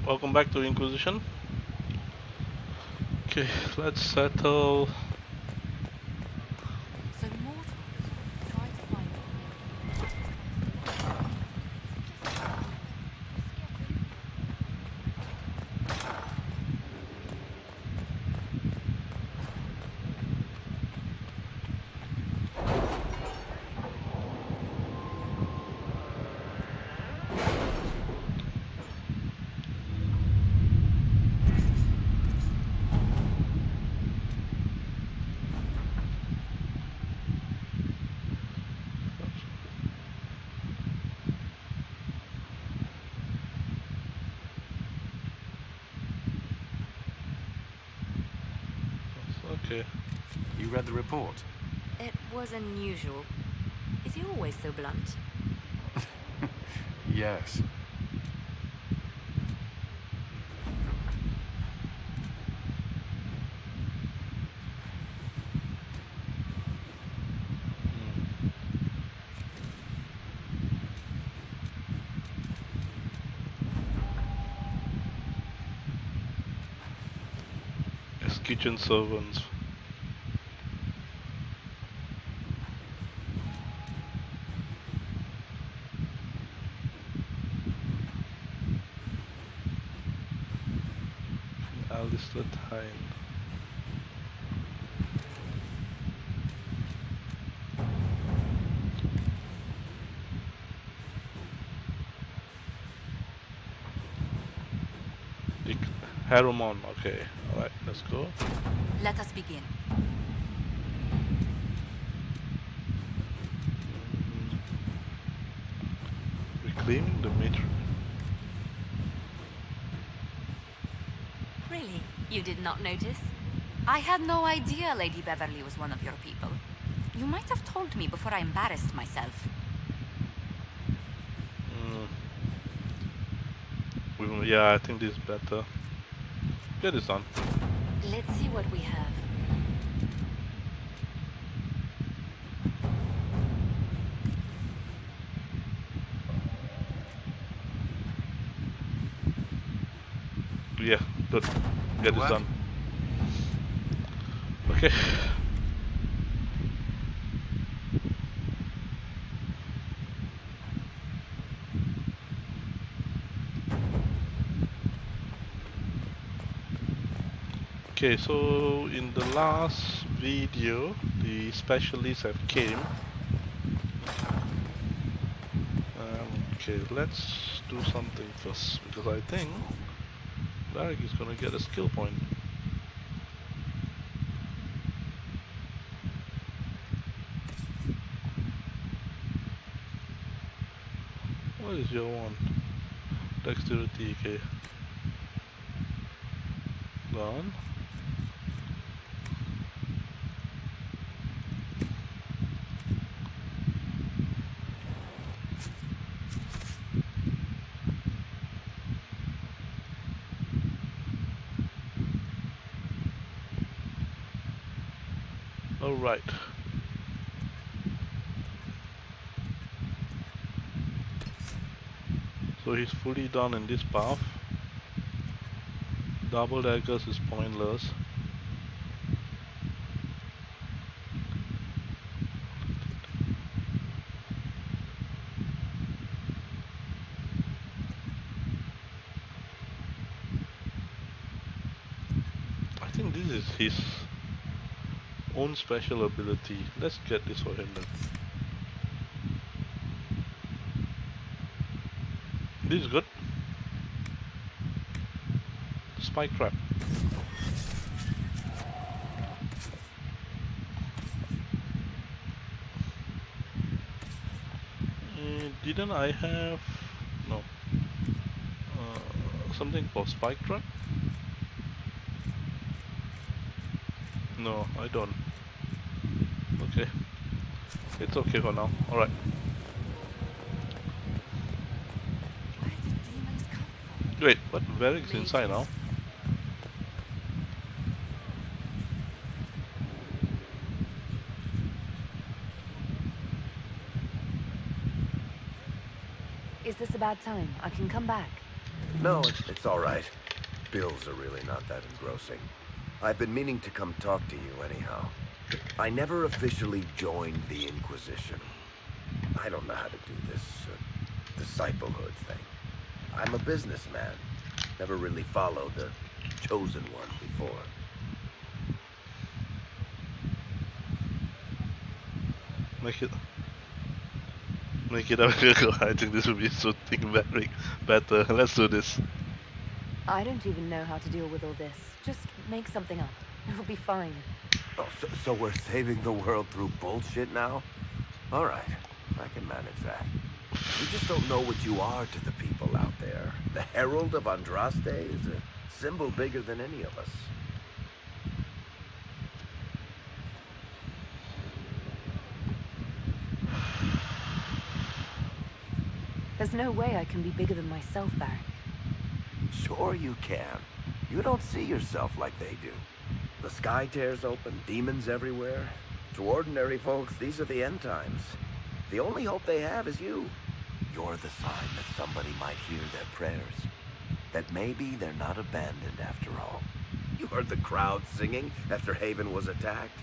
Welcome back to Inquisition. Okay, let's settle. So mortals try to find Okay. You read the report? it was unusual. Is he always so blunt? Yes. As kitchen servants. Alistair Tyne. Dick Harumon. Okay. Alright, let's go. Let us begin. Reclaiming the matron. Really? You did not notice? I had no idea Lady Beverly was one of your people. You might have told me before I embarrassed myself. Yeah, I think this is better. Get this on. Let's see what we have. Yeah, good. Get this What? done. Okay. Okay, so in the last video, the specialists have came. Okay, let's do something first, because I think Varric is gonna get a skill point. What is your one? Dexterity, okay. Done. Alright. So he's fully done in this path. Double daggers is pointless. I think this is his own special ability. Let's get this for him then. This is good. Spike trap. Didn't I have no something for spike trap? No, I don't. Okay, it's okay for now. All right. Where did demons come from? Wait, but Varric's inside now. Is this a bad time? I can come back. No, it's all right. Bills are really not that engrossing. I've been meaning to come talk to you anyhow. I never officially joined the Inquisition. I don't know how to do this disciplehood thing. I'm a businessman. Never really followed the chosen one before. Make it America. I think this would be something very better. Let's do this. I don't even know how to deal with all this. Just make something up. It'll be fine. Oh, so we're saving the world through bullshit now? All right, I can manage that. You just don't know what you are to the people out there. The Herald of Andraste is a symbol bigger than any of us. There's no way I can be bigger than myself, Varric. Sure you can. You don't see yourself like they do. The sky tears open, demons everywhere. To ordinary folks, these are the end times. The only hope they have is you. You're the sign that somebody might hear their prayers. That maybe they're not abandoned after all. You heard the crowd singing after Haven was attacked?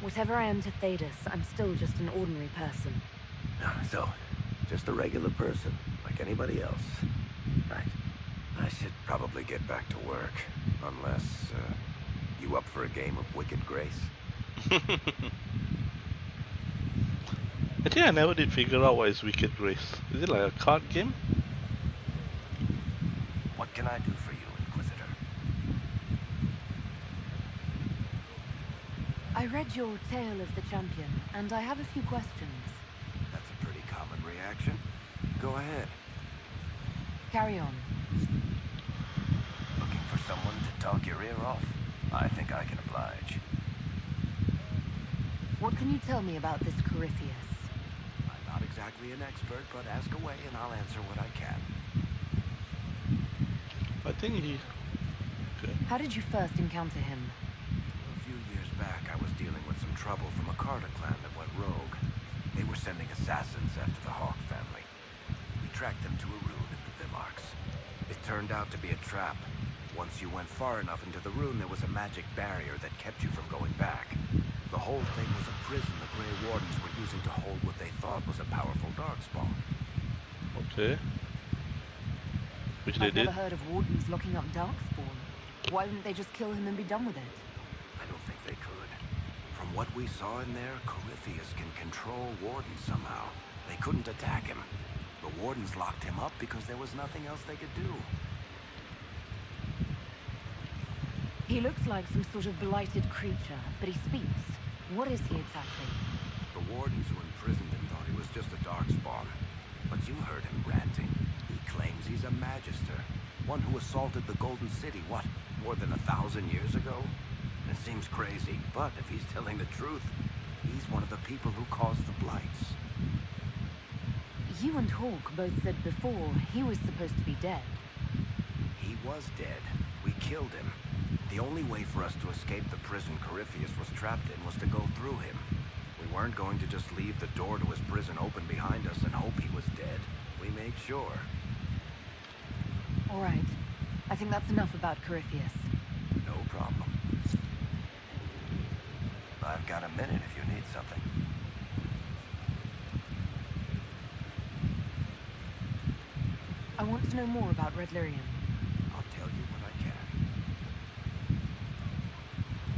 Whatever I am to Thedas, I'm still just an ordinary person. So, just a regular person, like anybody else. Right. I should probably get back to work. Unless, you up for a game of Wicked Grace? I think I never did figure out what is Wicked Grace. Is it like a card game? What can I do for you, Inquisitor? I read your Tale of the Champion, and I have a few questions. That's a pretty common reaction. Go ahead. Carry on. Looking for someone to talk your ear off? I think I can oblige. What can you tell me about this Corypheus? I'm not exactly an expert, but ask away and I'll answer what I can. I think he... Okay. How did you first encounter him? A few years back, I was dealing with some trouble from a Carter clan that went rogue. They were sending assassins after the Hawk family. We tracked them to a rune in the Vimarks. It turned out to be a trap. Once you went far enough into the rune, there was a magic barrier that kept you from going back. The whole thing was a prison the Grey Wardens were using to hold what they thought was a powerful darkspawn. Okay. Which they I've did. never heard of Wardens locking up Darkspawn. Why wouldn't they just kill him and be done with it? I don't think they could. From what we saw in there, Corypheus can control Wardens somehow. They couldn't attack him. The Wardens locked him up because there was nothing else they could do. He looks like some sort of blighted creature, but he speaks. What is he exactly? The Wardens who imprisoned him thought he was just a darkspawn. But you heard him ranting. He claims he's a magister. One who assaulted the Golden City, what, more than 1,000 years ago? It seems crazy, but if he's telling the truth, he's one of the people who caused the blights. You and Hawk both said before he was supposed to be dead. He was dead. We killed him. The only way for us to escape the prison Corypheus was trapped in was to go through him. We weren't going to just leave the door to his prison open behind us and hope he was dead. We made sure. All right. I think that's enough about Corypheus. No problem. I've got a minute if you need something. I want to know more about Red Lyrian. I'll tell you what I can.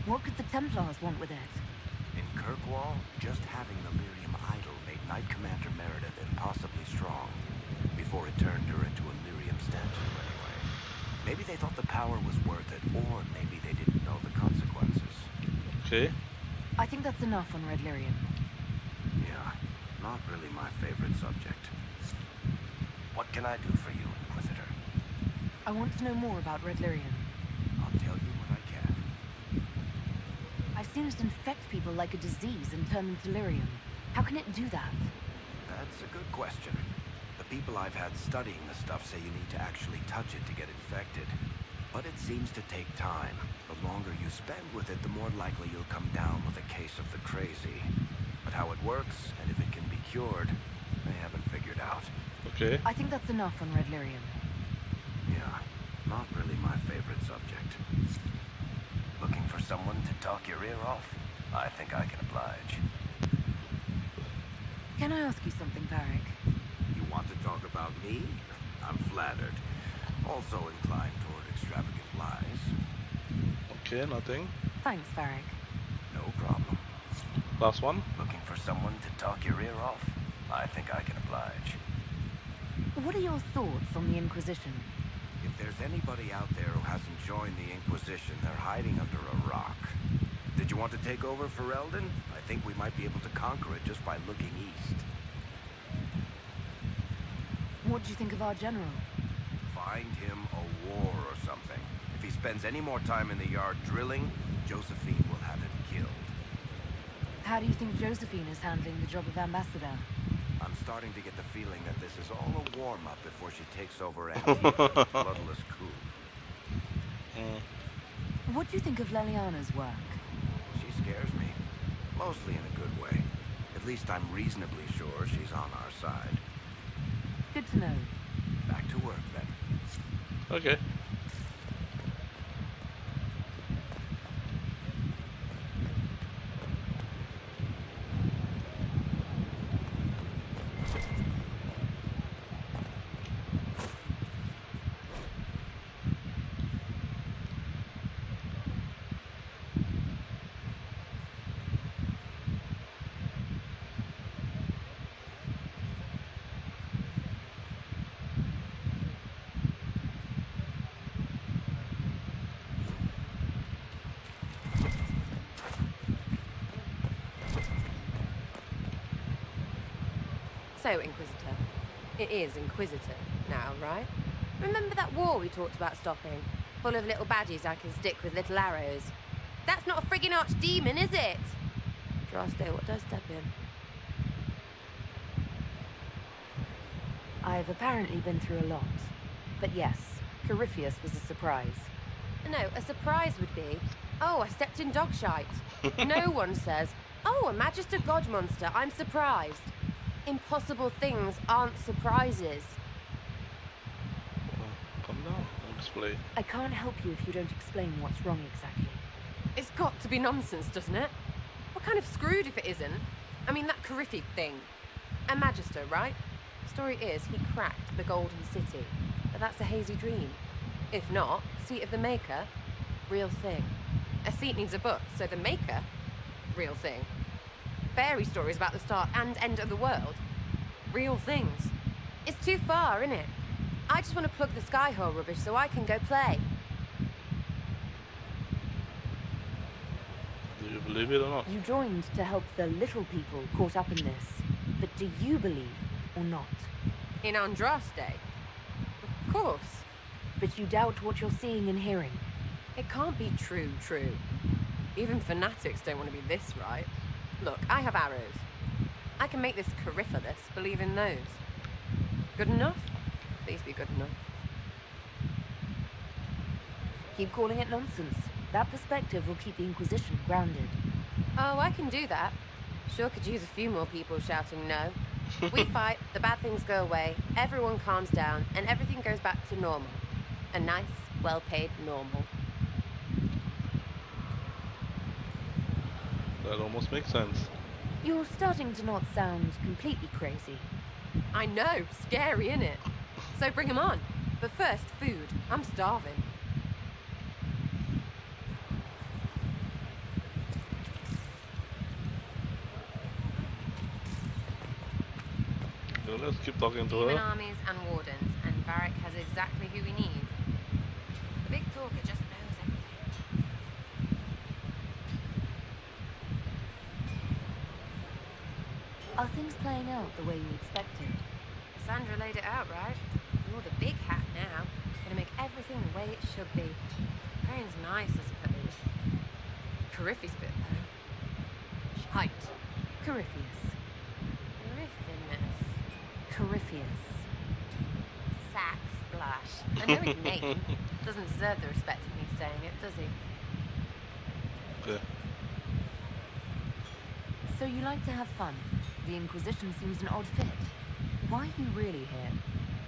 What could the Templars want with it? In Kirkwall, just having the Lyrium idol made Knight Commander Meredith impossibly strong. Before it turned her into a Lyrium statue, anyway. Maybe they thought the power was worth it, or maybe they didn't know the consequences. Okay. I think that's enough on Red Lyrian. Yeah, not really my favorite subject. What can I do for you, Inquisitor? I want to know more about Red Lyrian. I'll tell you what I can. I've seen it infect people like a disease and turn them to Lyrium. How can it do that? That's a good question. The people I've had studying the stuff say you need to actually touch it to get infected. But it seems to take time. The longer you spend with it, the more likely you'll come down with a case of the crazy. But how it works, and if it can be cured, they haven't figured out. Okay. I think that's enough on Red Lyrium. Yeah, not really my favorite subject. Looking for someone to talk your ear off? I think I can oblige. Can I ask you something, Varric? You want to talk about me? I'm flattered. Also inclined toward extravagant lies. Okay, nothing. Thanks, Varric. No problem. Last one. Looking for someone to talk your ear off? I think I can oblige. What are your thoughts on the Inquisition? If there's anybody out there who hasn't joined the Inquisition, they're hiding under a rock. Did you want to take over for Eldon? I think we might be able to conquer it just by looking east. What do you think of our general? Find him a war or something. If he spends any more time in the yard drilling, Josephine will have him killed. How do you think Josephine is handling the job of ambassador? I'm starting to get the feeling that this is all a warm-up before she takes over Antioch's bloodless coup. What do you think of Leliana's work? She scares me. Mostly in a good way. At least I'm reasonably sure she's on our side. Good to know. Back to work, then. Okay. So, Inquisitor. It is Inquisitor now, right? Remember that war we talked about stopping? Full of little baddies I can stick with little arrows. That's not a friggin' archdemon, is it? Droste, what does step in? I've apparently been through a lot. But yes, Corypheus was a surprise. No, a surprise would be, oh, I stepped in dog shite. No one says, oh, a Magister God monster, I'm surprised. Impossible things aren't surprises. Come down and explain. I can't help you if you don't explain what's wrong exactly. It's got to be nonsense, doesn't it? We're kind of screwed if it isn't. I mean, that Coryphe thing. A Magister, right? Story is, he cracked the Golden City. But that's a hazy dream. If not, Seat of the Maker, real thing. A seat needs a book, so the Maker, real thing. Fairy stories about the start and end of the world, real things. It's too far, innit? I just want to plug the Skyhold rubbish so I can go play. Do you believe it or not? You joined to help the little people caught up in this. But do you believe or not? In Andraste? Of course. But you doubt what you're seeing and hearing. It can't be true. Even fanatics don't want to be this right. Look, I have arrows. I can make this Corypheus believe in those. Good enough? Please be good enough. Keep calling it nonsense. That perspective will keep the Inquisition grounded. Oh, I can do that. Sure could use a few more people shouting no. We fight, the bad things go away, everyone calms down, and everything goes back to normal. A nice, well-paid normal. That almost makes sense. You're starting to not sound completely crazy. I know, scary, innit? So bring 'em on. But first, food. I'm starving. So let's keep talking to Demon her. armies and wardens, and Varric has exactly who we need. The big talker just knows everything. Are things playing out the way you expected? Cassandra laid it out, right? You're the big hat now. Gonna make everything the way it should be. Praying's nice, I suppose. Coryphe's bit, though. Height. Corypheus. Coryphiness. Corypheus. Sack Splash. I know his name. Doesn't deserve the respect of me saying it, does he? Okay. So you like to have fun. The Inquisition seems an odd fit. Why are you really here?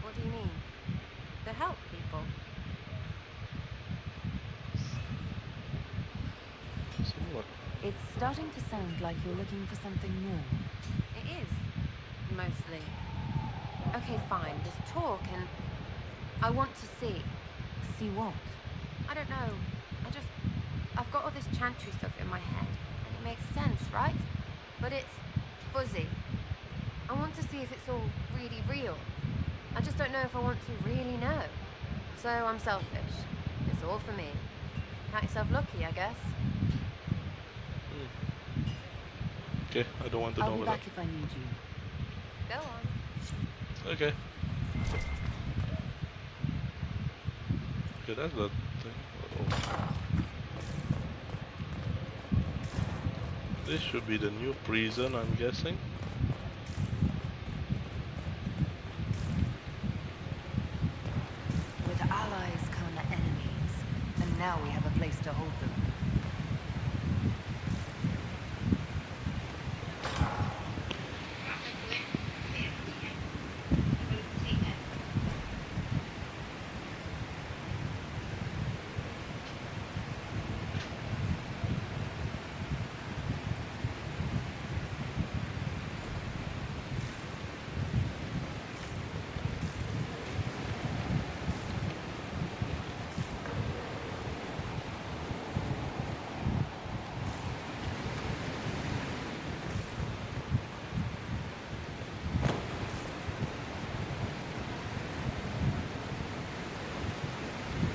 What do you mean? To help people. So what? It's starting to sound like you're looking for something more. It is. Mostly. Okay, fine. There's talk and I want to see. See what? I don't know. I've got all this chantry stuff in my head, and it makes sense, right? But it's fuzzy. I want to see if it's all really real. I just don't know if I want to really know. So I'm selfish. It's all for me. Count yourself lucky, I guess. Okay, I don't want to I'll know be about back if I need you. Go on. that. Okay. Okay, that's that thing. Uh-oh. This should be the new prison, I'm guessing. With allies come enemies, and now we have a place to hold them.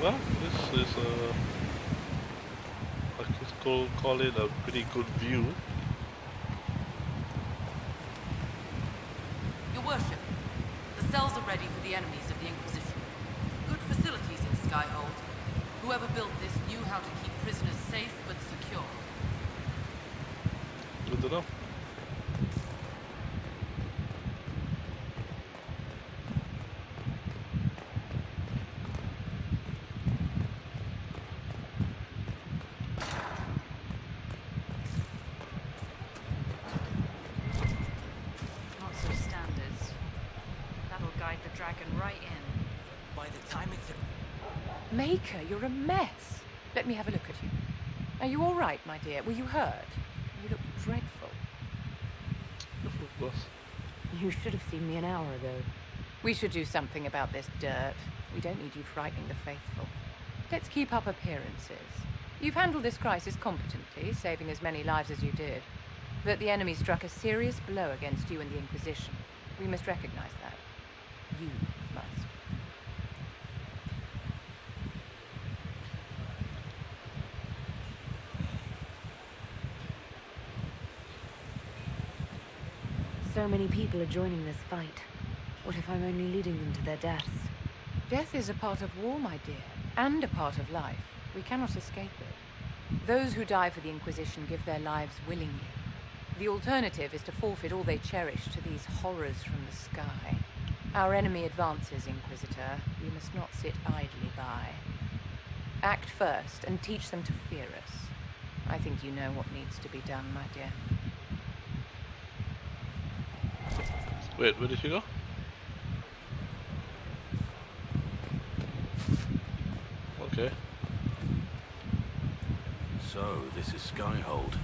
Well, this is I could call it a pretty good view. Your worship, the cells are ready for the enemies of the Inquisition. Good facilities in Skyhold. Whoever built this knew how to keep prisoners safe but secure. Good to know. Not so standards. That'll guide the dragon right in. By the time it's... Maker, you're a mess. Let me have a look at you. Are you all right, my dear? Were you hurt? You look dreadful. Boss. You should have seen me an hour ago. We should do something about this dirt. We don't need you frightening the faithful. Let's keep up appearances. You've handled this crisis competently, saving as many lives as you did. But the enemy struck a serious blow against you and the Inquisition. We must recognize that. You must. So many people are joining this fight. What if I'm only leading them to their deaths? Death is a part of war, my dear, and a part of life. We cannot escape it. Those who die for the Inquisition give their lives willingly. The alternative is to forfeit all they cherish to these horrors from the sky. Our enemy advances, Inquisitor. We must not sit idly by. Act first and teach them to fear us. I think you know what needs to be done, my dear. Wait, where did she go? Okay. So, this is Skyhold.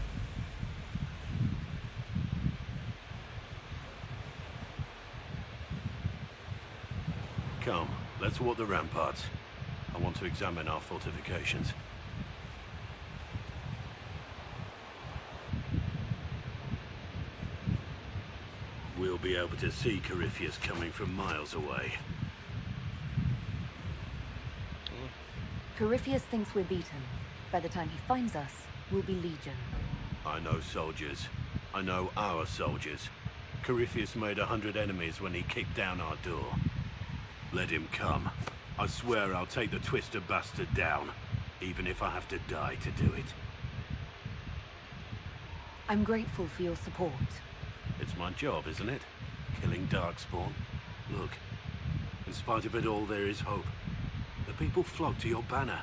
Come, let's walk the ramparts. I want to examine our fortifications. We'll be able to see Corypheus coming from miles away. Corypheus thinks we're beaten. By the time he finds us, we'll be legion. I know soldiers. I know our soldiers. Corypheus made 100 enemies when he kicked down our door. Let him come. I swear I'll take the twister bastard down, even if I have to die to do it. I'm grateful for your support. It's my job, isn't it? Killing Darkspawn. Look, in spite of it all, there is hope. The people flock to your banner.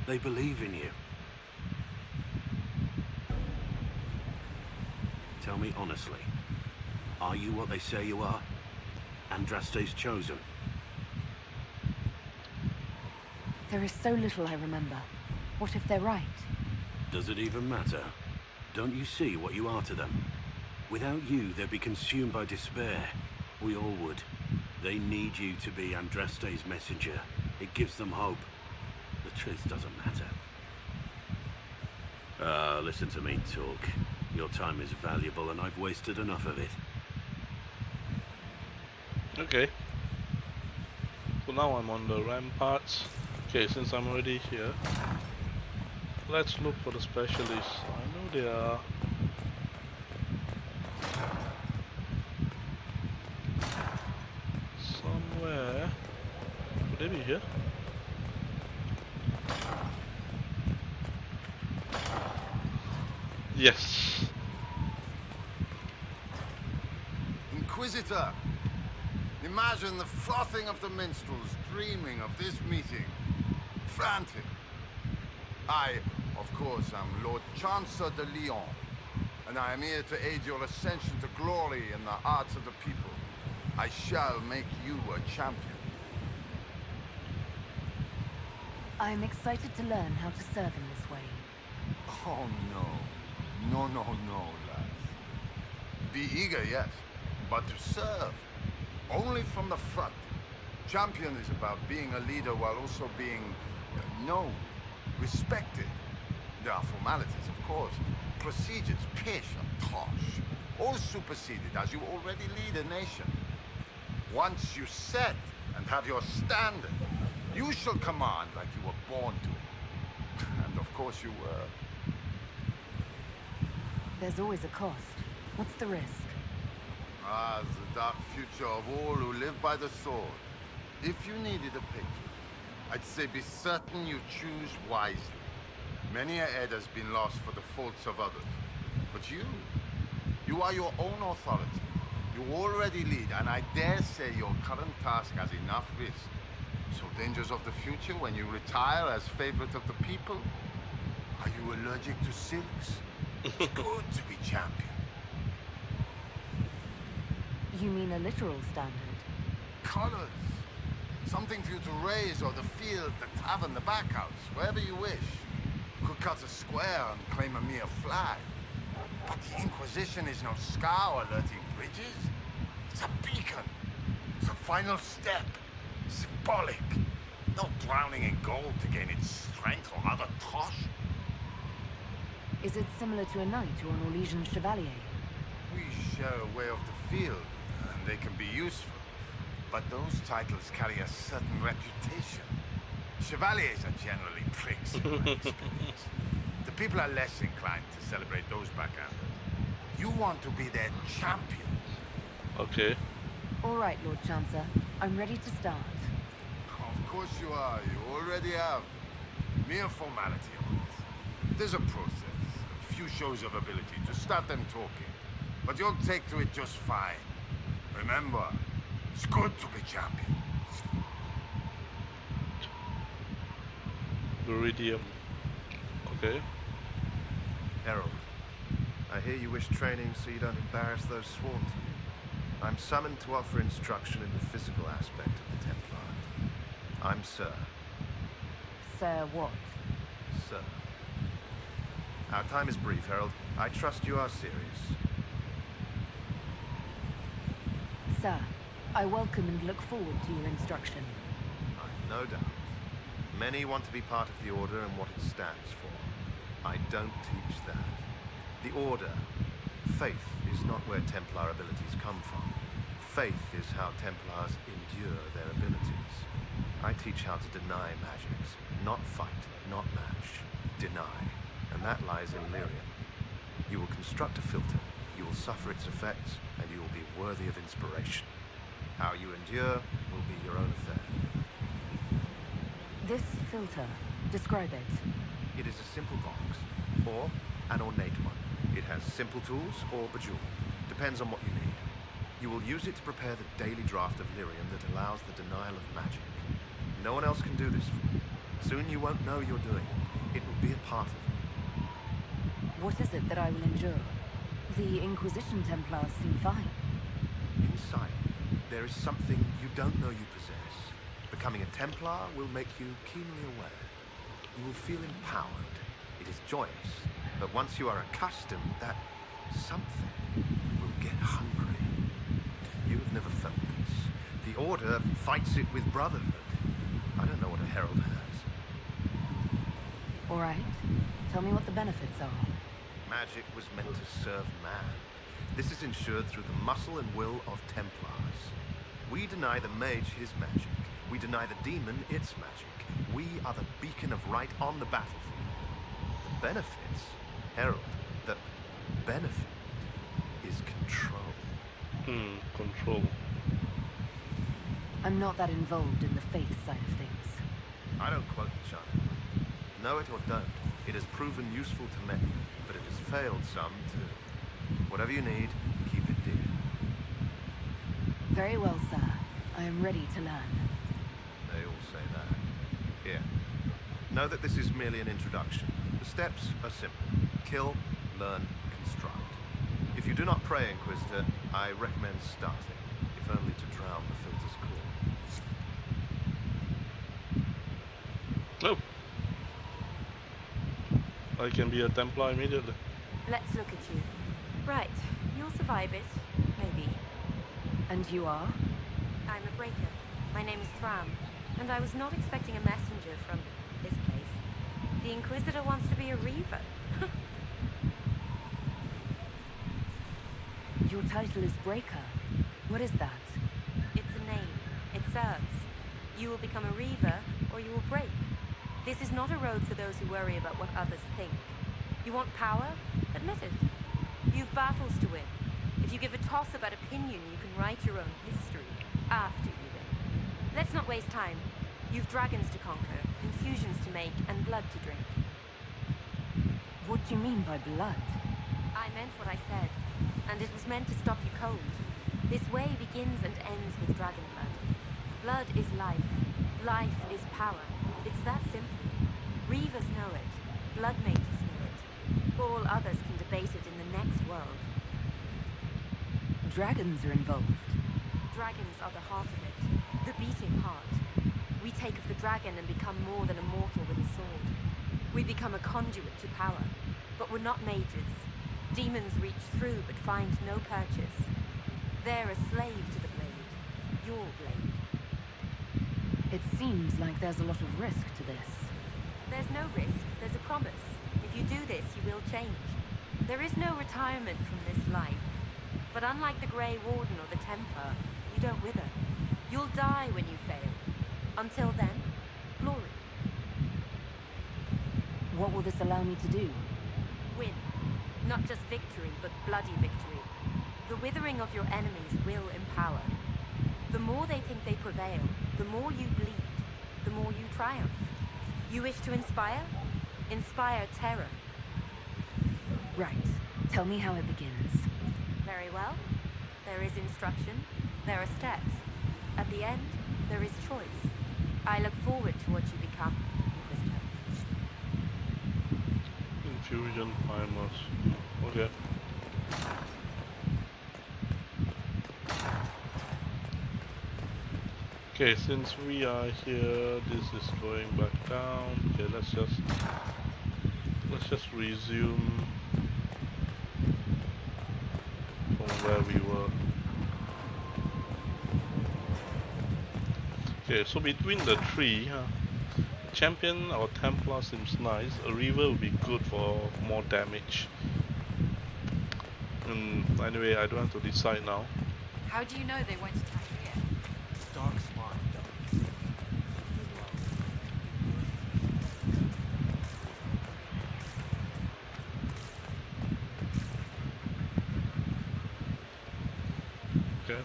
They believe in you. Tell me honestly, are you what they say you are? Andraste's chosen. There is so little I remember. What if they're right? Does it even matter? Don't you see what you are to them? Without you, they'd be consumed by despair. We all would. They need you to be Andraste's messenger. It gives them hope. The truth doesn't matter. Listen to me talk. Your time is valuable and I've wasted enough of it. Okay. So now I'm on the ramparts. Okay, since I'm already here, let's look for the specialists. I know they are somewhere. Could they be here? Yes. Inquisitor! Imagine the frothing of the minstrels dreaming of this meeting. Frantic. I, of course, am Lord Chancellor de Lyon, and I am here to aid your ascension to glory in the hearts of the people. I shall make you a champion. I'm excited to learn how to serve in this way. Oh, no. No, no, no, lads. Be eager, yes, but to serve. Only from the front. Champion is about being a leader while also being known, respected. There are formalities, of course. Procedures, pish and tosh. All superseded as you already lead a nation. Once you set and have your standard, you shall command like you were born to it. And of course you were. There's always a cost. What's the risk? Ah, the dark future of all who live by the sword. If you needed a patron, I'd say be certain you choose wisely. Many a head has been lost for the faults of others. But you are your own authority. You already lead, and I dare say your current task has enough risk. So dangers of the future when you retire as favorite of the people? Are you allergic to silks? It's good to be champion. You mean a literal standard? Colors. Something for you to raise or the field, the tavern, the backhouse, wherever you wish. You could cut a square and claim a mere flag. But the Inquisition is no scow alerting bridges. It's a beacon. It's a final step. Symbolic. No drowning in gold to gain its strength or other tosh. Is it similar to a knight or an Orlesian chevalier? We share a way of the field, and they can be useful. But those titles carry a certain reputation. Chevaliers are generally pricks in my experience. The people are less inclined to celebrate those backhanders. You want to be their champion. Okay. All right, Lord Chancellor. I'm ready to start. Of course you are. You already have. Mere formality, of course. There's a process. A few shows of ability to start them talking. But you'll take to it just fine. Remember, it's good to be champion. Viridium. Okay. Herald, I hear you wish training so you don't embarrass those sworn to you. I'm summoned to offer instruction in the physical aspect of the Templar. I'm Sir. Sir what? Sir. Our time is brief, Herald. I trust you are serious. Sir, I welcome and look forward to your instruction. I've no doubt. Many want to be part of the Order and what it stands for. I don't teach that. The Order, faith, is not where Templar abilities come from. Faith is how Templars endure their abilities. I teach how to deny magics. Not fight, not match. Deny. And that lies in Lyrium. You will construct a filter, you will suffer its effects, and you will be worthy of inspiration. How you endure will be your own affair. This filter, describe it. It is a simple box, or an ornate one. It has simple tools or bejeweled. Depends on what you need. You will use it to prepare the daily draft of Lyrium that allows the denial of magic. No one else can do this for you. Soon you won't know you're doing it. It will be a part of you. What is it that I will endure? The Inquisition Templars seem fine. Inside you, There is something you don't know you possess. Becoming a Templar will make you keenly aware. You will feel empowered. It is joyous. But once you are accustomed, that something will get hungry. You have never felt this. The Order fights it with brotherhood. I don't know what a herald has. All right. Tell me what the benefits are. Magic was meant to serve man. This is ensured through the muscle and will of Templars. We deny the mage his magic. We deny the demon its magic. We are the beacon of right on the battlefield. The benefits, Herald, the benefit is control. Control. I'm not that involved in the faith side of things. I don't quote the chant. Know it or don't, it has proven useful to many, but it has failed some too. Whatever you need, keep it dear. Very well, sir. I am ready to learn. They all say that. Here. Know that this is merely an introduction. The steps are simple. Kill, learn, construct. If you do not pray, Inquisitor, I recommend starting, if only to drown the filter's call. Oh. I can be a Templar immediately. Let's look at you. Right, you'll survive it. Maybe. And you are? I'm a breaker. My name is Thram, and I was not expecting a messenger from this place. The Inquisitor wants to be a Reaver. Your title is Breaker. What is that? It's a name. It serves. You will become a Reaver, or you will break. This is not a road for those who worry about what others think. You want power? Admit it. You've battles to win. If you give a toss about opinion, you can write your own history after you win. Let's not waste time. You've dragons to conquer, infusions to make, and blood to drink. What do you mean by blood? I meant what I said, and it was meant to stop you cold. This way begins and ends with dragon blood. Blood is life. Life is power. It's that simple. Reavers know it. Blood mages know it. All others can debate it in the next world. Dragons are involved. Dragons are the heart of it. The beating heart. We take of the dragon and become more than a mortal with a sword. We become a conduit to power. But we're not mages. Demons reach through but find no purchase. They're a slave to the blade. Your blade. It seems like there's a lot of risk to this. There's no risk, there's a promise. If you do this, you will change. There is no retirement from this life. But unlike the Grey Warden or the Templar, you don't wither. You'll die when you fail. Until then, glory. What will this allow me to do? Win. Not just victory, but bloody victory. The withering of your enemies will empower. The more they think they prevail, the more you bleed, the more you triumph. You wish to inspire? Inspire terror. Right. Tell me how it begins. Very well. There is instruction. There are steps. At the end, there is choice. I look forward to what you become, Inquisitor. Infusion timers. Okay. Okay, since we are here, this is going back down. Okay, let's just resume from where we were. Okay, so between the three, Champion or Templar seems nice. A Reaver would be good for more damage. Anyway, I don't have to decide now. How do you know they won't attack here? Dark spot, though. Okay.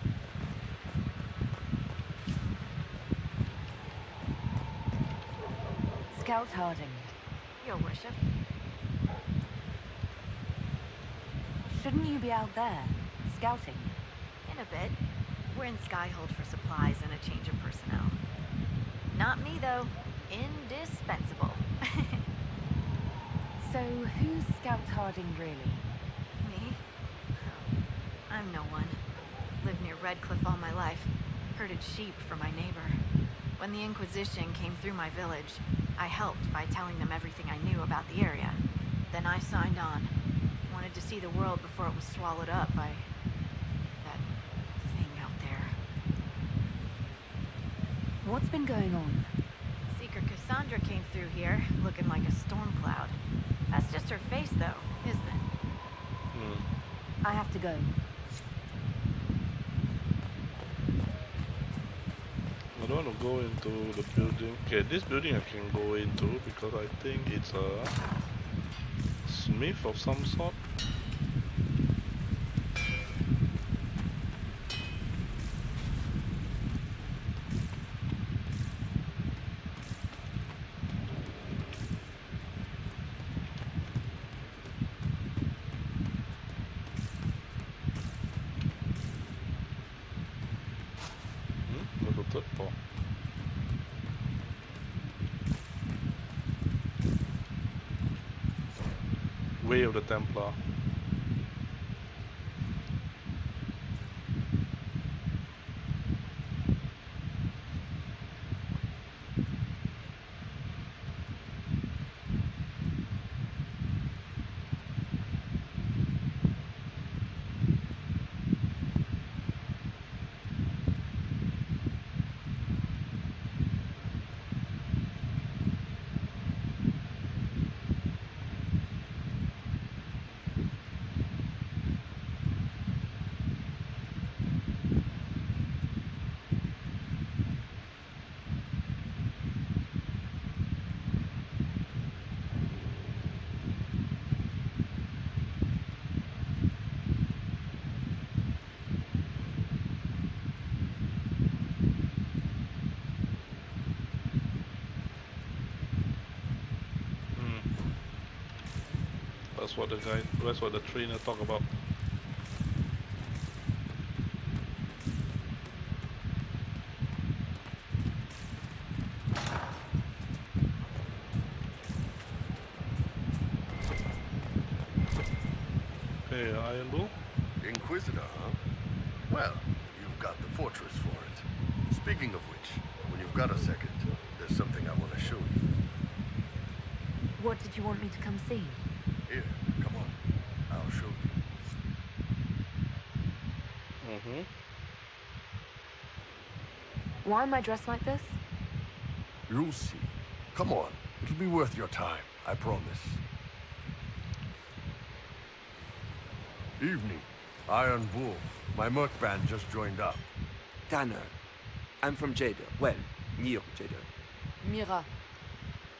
Scout Harding. Your worship. Shouldn't you be out there, scouting? In a bit. We're in Skyhold for supplies and a change of personnel. Not me, though. Indispensable. So, who's Scout Harding really? Me? Oh, I'm no one. Lived near Redcliffe all my life. Herded sheep for my neighbor. When the Inquisition came through my village, I helped by telling them everything I knew about the area. Then I signed on. Wanted to see the world before it was swallowed up by that thing out there. What's been going on? Seeker Cassandra came through here, looking like a storm cloud. That's just her face, though, isn't it? I have to go. I don't want to go into the building. Okay, this building I can go into because I think it's a smith of some sort. Level 34. Way of the Templar. That's what the trainer talk about. Hey, Iron Bull? Inquisitor, huh? Well, you've got the fortress for it. Speaking of which, when you've got a second, there's something I want to show you. What did you want me to come see? Here, come on. I'll show you. Why am I dressed like this? You'll see. Come on. It'll be worth your time, I promise. Evening. Iron Bull. My merc band just joined up. Tanner. I'm from Jada. Well, near Jada. Mira.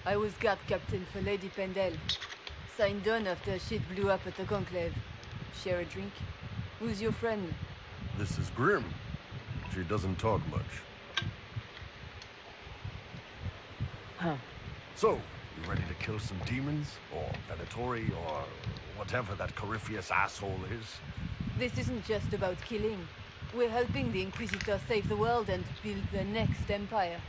I was guard captain for Lady Pendel. Signed on after shit blew up at the conclave. Share a drink? Who's your friend? This is Grim. She doesn't talk much. Huh. So, you ready to kill some demons? Or Venatori? Or whatever that Corypheus asshole is? This isn't just about killing. We're helping the Inquisitor save the world and build the next empire.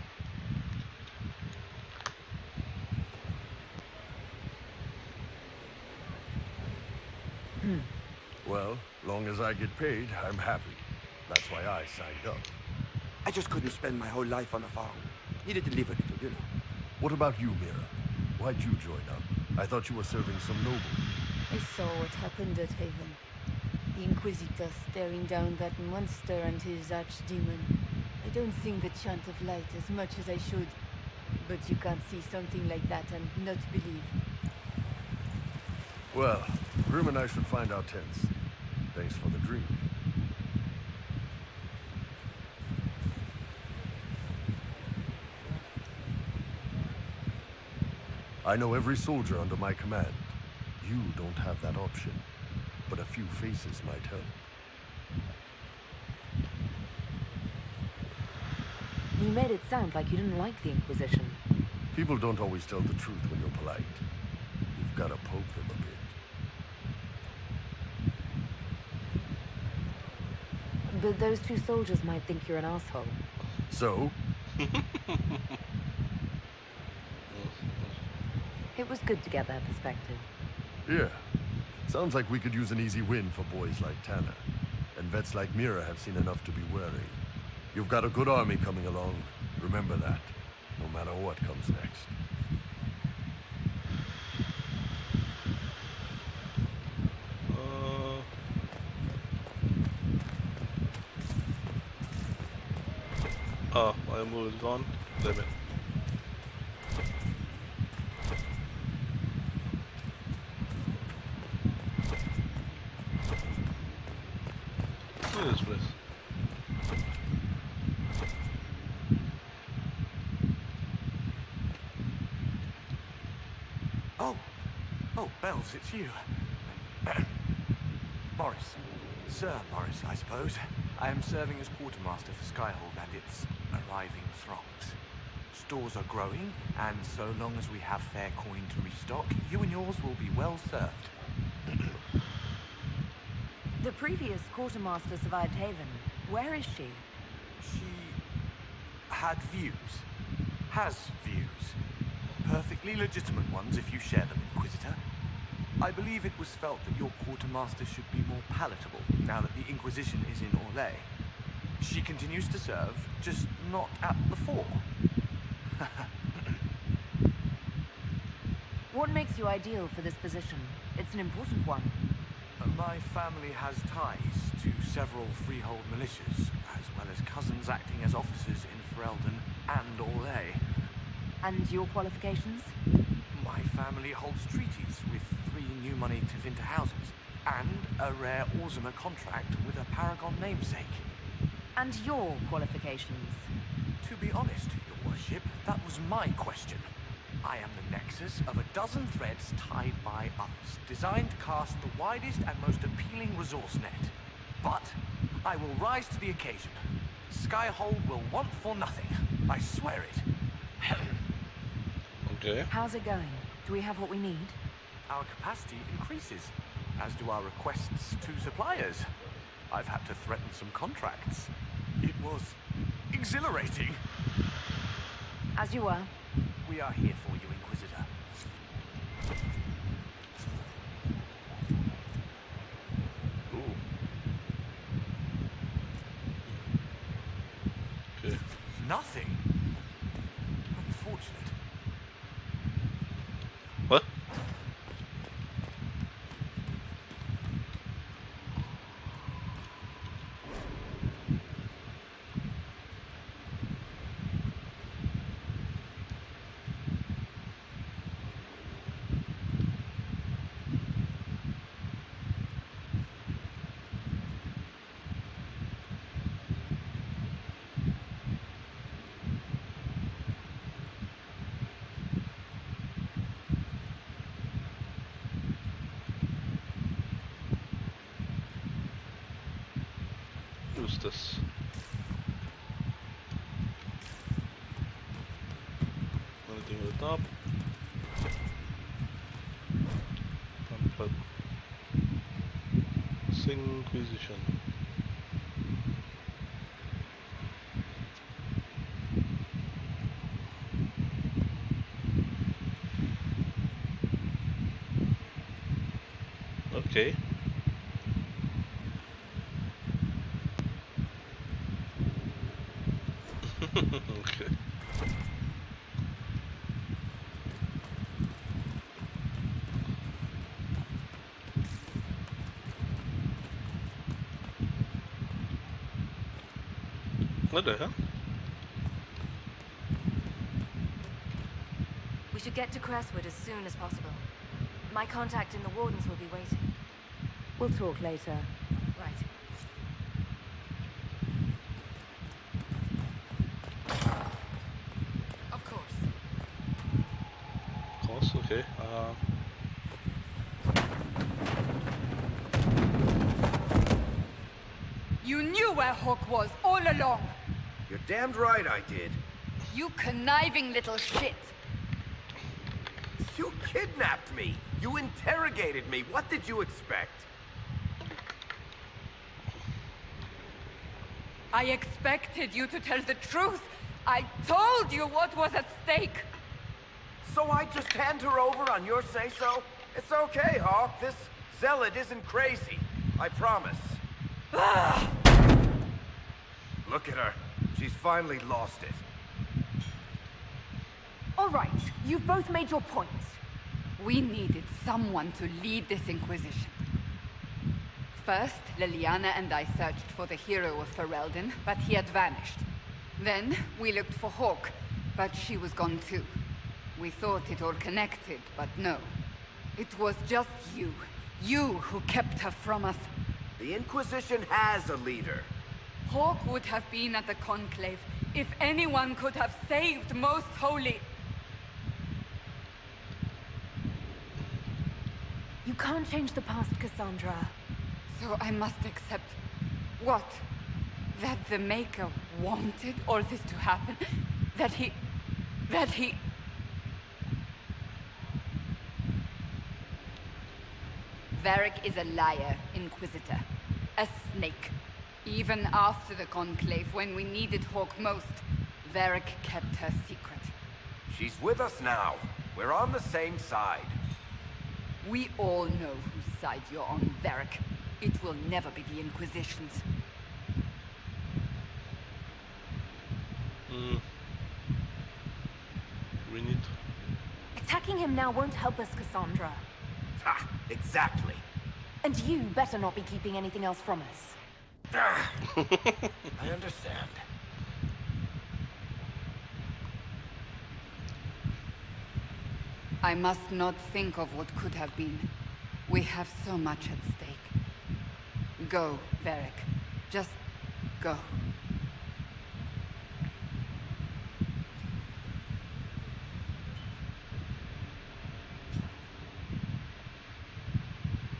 Well, long as I get paid, I'm happy. That's why I signed up. I just couldn't spend my whole life on a farm. Needed to live a little, you know. What about you, Mira? Why'd you join up? I thought you were serving some noble. I saw what happened at Haven. The Inquisitor staring down that monster and his archdemon. I don't think the chant of light as much as I should. But you can't see something like that and not believe. Well, Grim and I should find our tents. Thanks for the drink. I know every soldier under my command. You don't have that option, but a few faces might help. You made it sound like you didn't like the Inquisition. People don't always tell the truth when you're polite. You've got to poke them a bit. But those two soldiers might think you're an asshole. So? It was good to get that perspective. Yeah. Sounds like we could use an easy win for boys like Tanner. And vets like Mira have seen enough to be wary. You've got a good army coming along. Remember that, no matter what comes next. Oh, my move is gone. Damn it. What is this? Oh, Bells, it's you. Morris. Sir Morris, I suppose. I am serving as quartermaster for Skyhold and its arriving throngs. Stores are growing, and so long as we have fair coin to restock, you and yours will be well served. The previous quartermaster survived Haven. Where is she? She had views. Has views. Perfectly legitimate ones if you share them, Inquisitor. I believe it was felt that your quartermaster should be more palatable now that the Inquisition is in Orlais. She continues to serve, just not at the fore. What makes you ideal for this position? It's an important one. My family has ties to several freehold militias, as well as cousins acting as officers in Ferelden and Orlais. And your qualifications? My family holds treaties with 3 new money Tevinter houses, and a rare Orzuma contract with a Paragon namesake. And your qualifications? To be honest, Your Worship, that was my question. I am the nexus of a dozen threads tied by others, designed to cast the widest and most appealing resource net. But I will rise to the occasion. Skyhold will want for nothing. I swear it. Okay. How's it going? Do we have what we need? Our capacity increases, as do our requests to suppliers. I've had to threaten some contracts. It was exhilarating. As you were. We are here for you, Inquisitor. Ooh. Okay. Nothing? Unfortunate. What? Who's this? Anything at the top? But Inquisition. Okay. Okay. What the hell? We should get to Crestwood as soon as possible. My contact in the Wardens will be waiting. We'll talk later. Right. Of course. Of course, okay. You knew where Hawk was all along. You're damned right I did. You conniving little shit. You kidnapped me. You interrogated me. What did you expect? I expected you to tell the truth. I told you what was at stake. So I just hand her over on your say-so? It's okay, Hawk. This zealot isn't crazy. I promise. Look at her. She's finally lost it. All right, you've both made your points. We needed someone to lead this Inquisition. First, Liliana and I searched for the hero of Ferelden, but he had vanished. Then, we looked for Hawke, but she was gone too. We thought it all connected, but no. It was just you. You who kept her from us. The Inquisition has a leader. Hawke would have been at the Conclave if anyone could have saved Most Holy. You can't change the past, Cassandra. So I must accept... what? That the Maker wanted all this to happen? That he... Varric is a liar, Inquisitor. A snake. Even after the Conclave, when we needed Hawke most, Varric kept her secret. She's with us now. We're on the same side. We all know whose side you're on, Varric. It will never be the Inquisition's. We need... Attacking him now won't help us, Cassandra. Ha! Exactly. And you better not be keeping anything else from us. I understand. I must not think of what could have been. We have so much at stake. Go, Varric. Just go.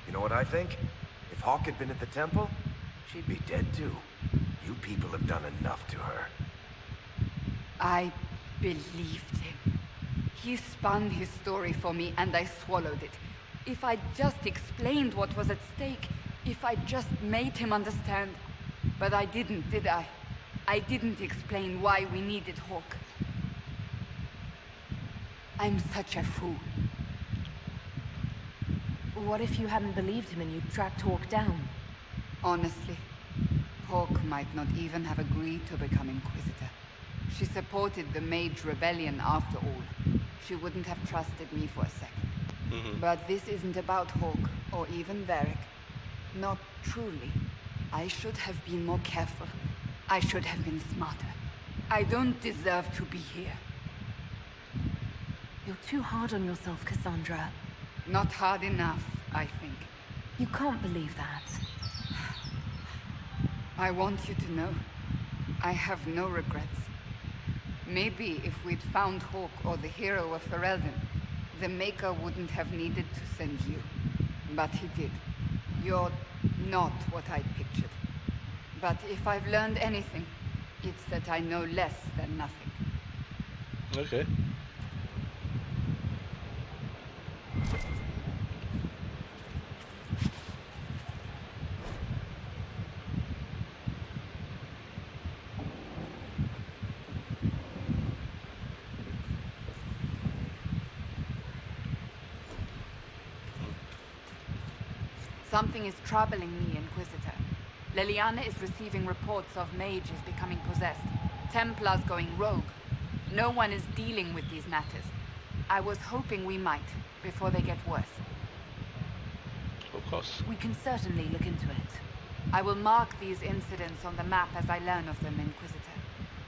You know what I think? If Hawke had been at the temple, she'd be dead too. You people have done enough to her. I believed him. He spun his story for me and I swallowed it. If I just explained what was at stake, if I just made him understand. But I didn't, did I? I didn't explain why we needed Hawke. I'm such a fool. What if you hadn't believed him and you tracked Hawke down? Honestly, Hawke might not even have agreed to become Inquisitor. She supported the Mage Rebellion after all. She wouldn't have trusted me for a second. But this isn't about Hawke, or even Varric. Not truly. I should have been more careful. I should have been smarter. I don't deserve to be here. You're too hard on yourself, Cassandra. Not hard enough, I think. You can't believe that. I want you to know, I have no regrets. Maybe if we'd found Hawke or the hero of Ferelden, the Maker wouldn't have needed to send you. But he did. You're not what I pictured. But if I've learned anything, it's that I know less than nothing. Okay. Something is troubling me, Inquisitor. Liliana is receiving reports of mages becoming possessed, Templars going rogue. No one is dealing with these matters. I was hoping we might, before they get worse. Of course. We can certainly look into it. I will mark these incidents on the map as I learn of them, Inquisitor.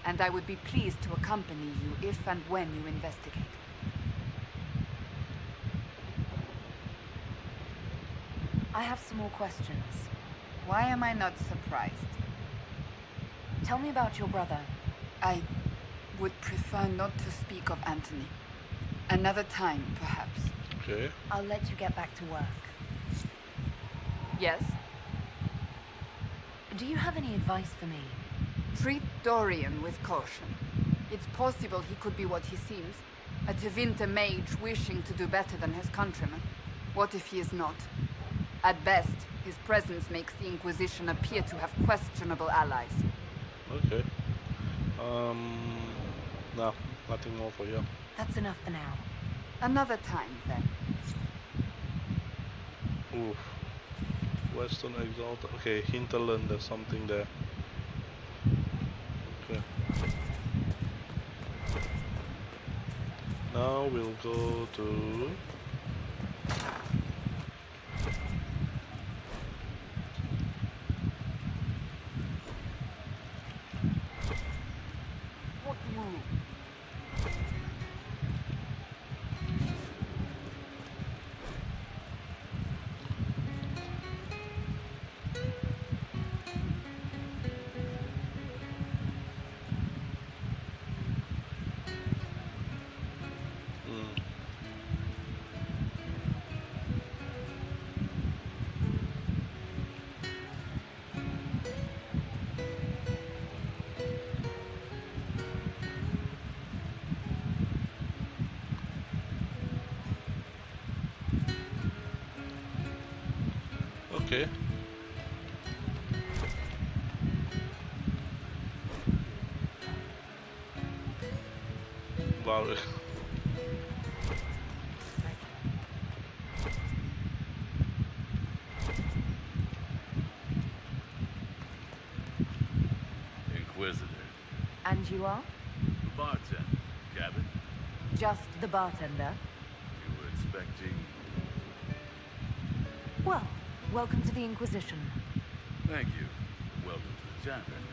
And I would be pleased to accompany you if and when you investigate. I have some more questions. Why am I not surprised? Tell me about your brother. I would prefer not to speak of Anthony. Another time, perhaps. Okay. I'll let you get back to work. Yes? Do you have any advice for me? Treat Dorian with caution. It's possible he could be what he seems. A Tevinter mage wishing to do better than his countrymen. What if he is not? At best, his presence makes the Inquisition appear to have questionable allies. Okay. No, nothing more for you. That's enough for now. Another time, then. Oof. Western Exalted. Okay, Hinterland, there's something there. Okay. Now we'll go to... Okay. Wow. Inquisitor. And you are? The bartender. Cabin. Just the bartender? You were expecting... Well, welcome to the Inquisition. Thank you. Welcome to the tavern.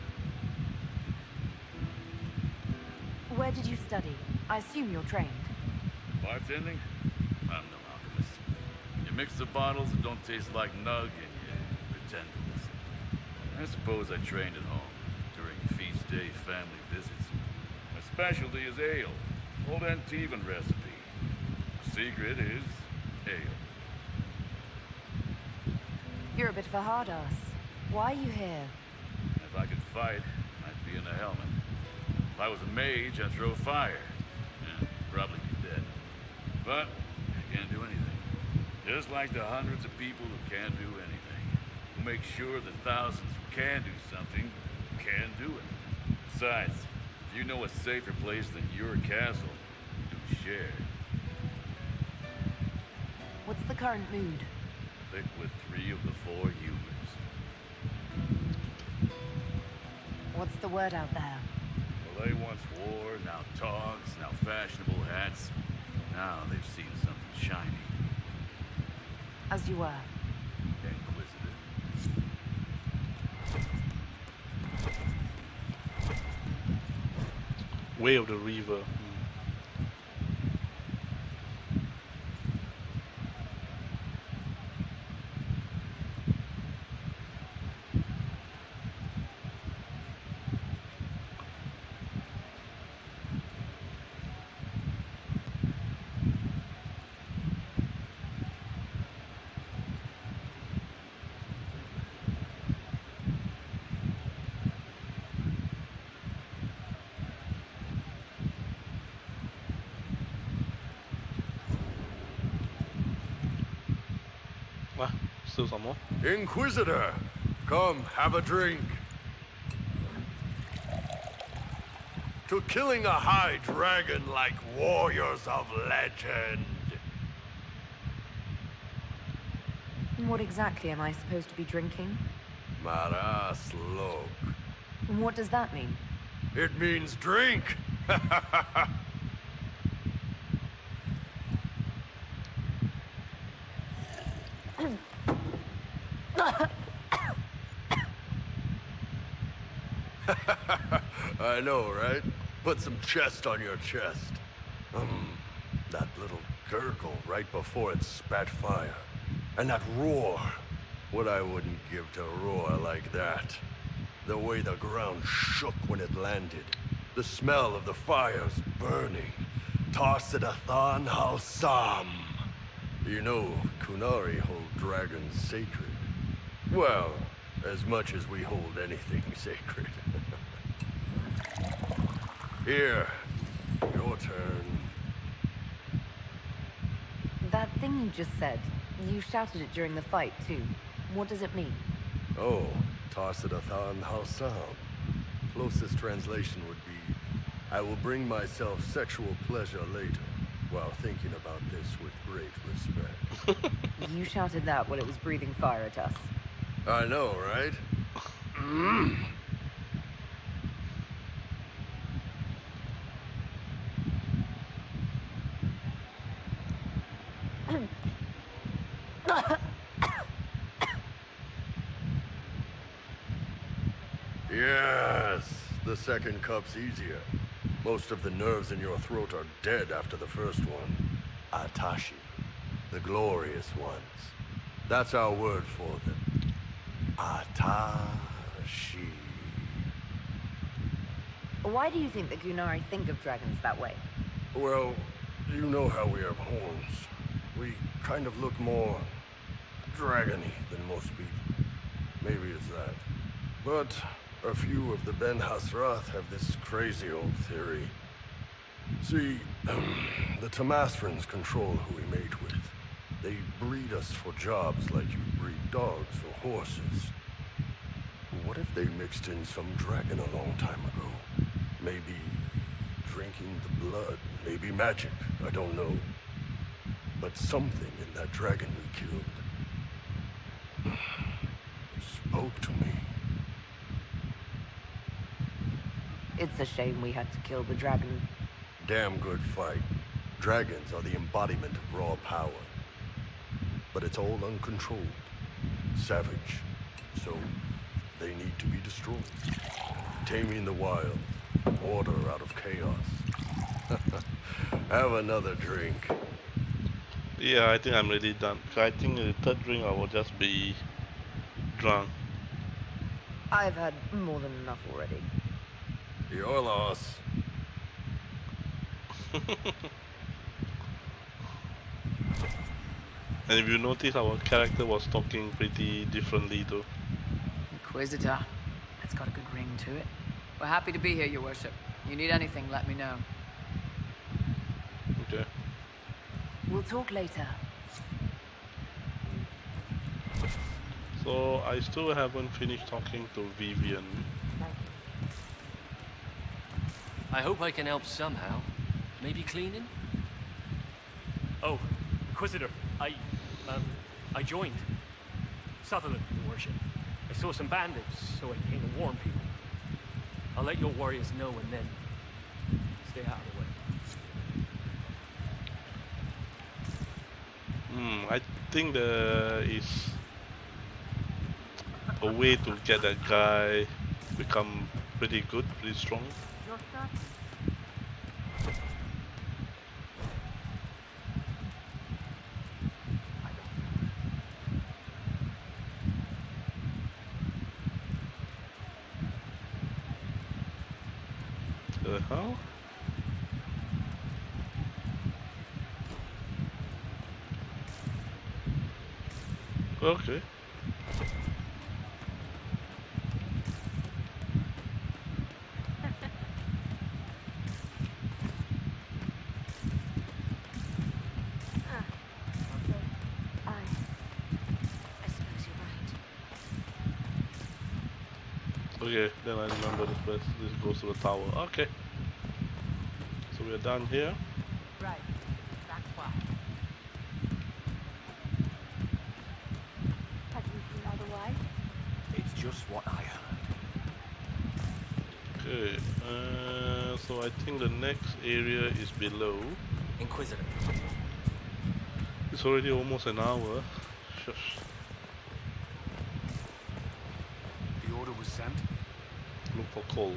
Where did you study? I assume you're trained. Bartending? I'm no alchemist. You mix the bottles that don't taste like nug and you pretend to listen. I suppose I trained at home during feast day family visits. My specialty is ale. Old Antivan recipe. The secret is ale. You're a bit of a hard ass. Why are you here? If I could fight, I'd be in a helmet. If I was a mage, I'd throw fire. Yeah, probably be dead. But I can't do anything. Just like the hundreds of people who can't do anything. Who make sure the thousands who can do something can do it. Besides, if you know a safer place than your castle, do share. What's the current mood? Thick with 3 of the 4 humors. What's the word out there? Well, they once wore, now togs, now fashionable hats. Now they've seen something shiny. As you were. Inquisitor. Way of the Reaver. Still some more. Inquisitor, come have a drink. To killing a high dragon like warriors of legend. What exactly am I supposed to be drinking? Maras lok. What does that mean? It means drink. I know, right? Put some chest on your chest. That little gurgle right before it spat fire. And that roar. What I wouldn't give to roar like that. The way the ground shook when it landed. The smell of the fires burning. Tarsidathan Halsam. You know, Kunari hold dragons sacred. Well, as much as we hold anything sacred. Here, your turn. That thing you just said, you shouted it during the fight, too. What does it mean? Oh, Tarsidathan Halsam. Closest translation would be, I will bring myself sexual pleasure later, while thinking about this with great respect. You shouted that while it was breathing fire at us. I know, right? Yes, the second cup's easier. Most of the nerves in your throat are dead after the first one. Atashi, the glorious ones. That's our word for them. Atashi. Why do you think the Gunari think of dragons that way? Well, you know how we have horns. We kind of look more dragony than most people. Maybe it's that. But a few of the Ben Hasrath have this crazy old theory. See, the Tamasrans control who we mate with. They breed us for jobs like you breed dogs or horses. What if they mixed in some dragon a long time ago? Maybe drinking the blood, maybe magic, I don't know. But something in that dragon we killed spoke to me. It's a shame we had to kill the dragon. Damn good fight. Dragons are the embodiment of raw power. But it's all uncontrolled. Savage. So, they need to be destroyed. Taming the wild. Order out of chaos. Have another drink. Yeah, I think I'm really done. I think the third drink I will just be drunk. I've had more than enough already. Your loss. And if you notice, our character was talking pretty differently though. Inquisitor. That's got a good ring to it. We're happy to be here, Your Worship. You need anything, let me know. Okay. We'll talk later. So, I still haven't finished talking to Vivian. I hope I can help somehow. Maybe cleaning? Oh, Inquisitor, I joined. Sutherland, Your Worship. I saw some bandits, so I came to warn people. I'll let your warriors know and then stay out of the way. I think there is a way to get that guy become pretty good, pretty strong. The hell? Okay. Okay, then I remember this place. This goes to the tower. Okay. So we're done here. Right. That's why. Have you seen otherwise? It's just what I heard. Okay. So I think the next area is below. Inquisitor. It's already almost an hour. Shush. The order was sent? Look for coal.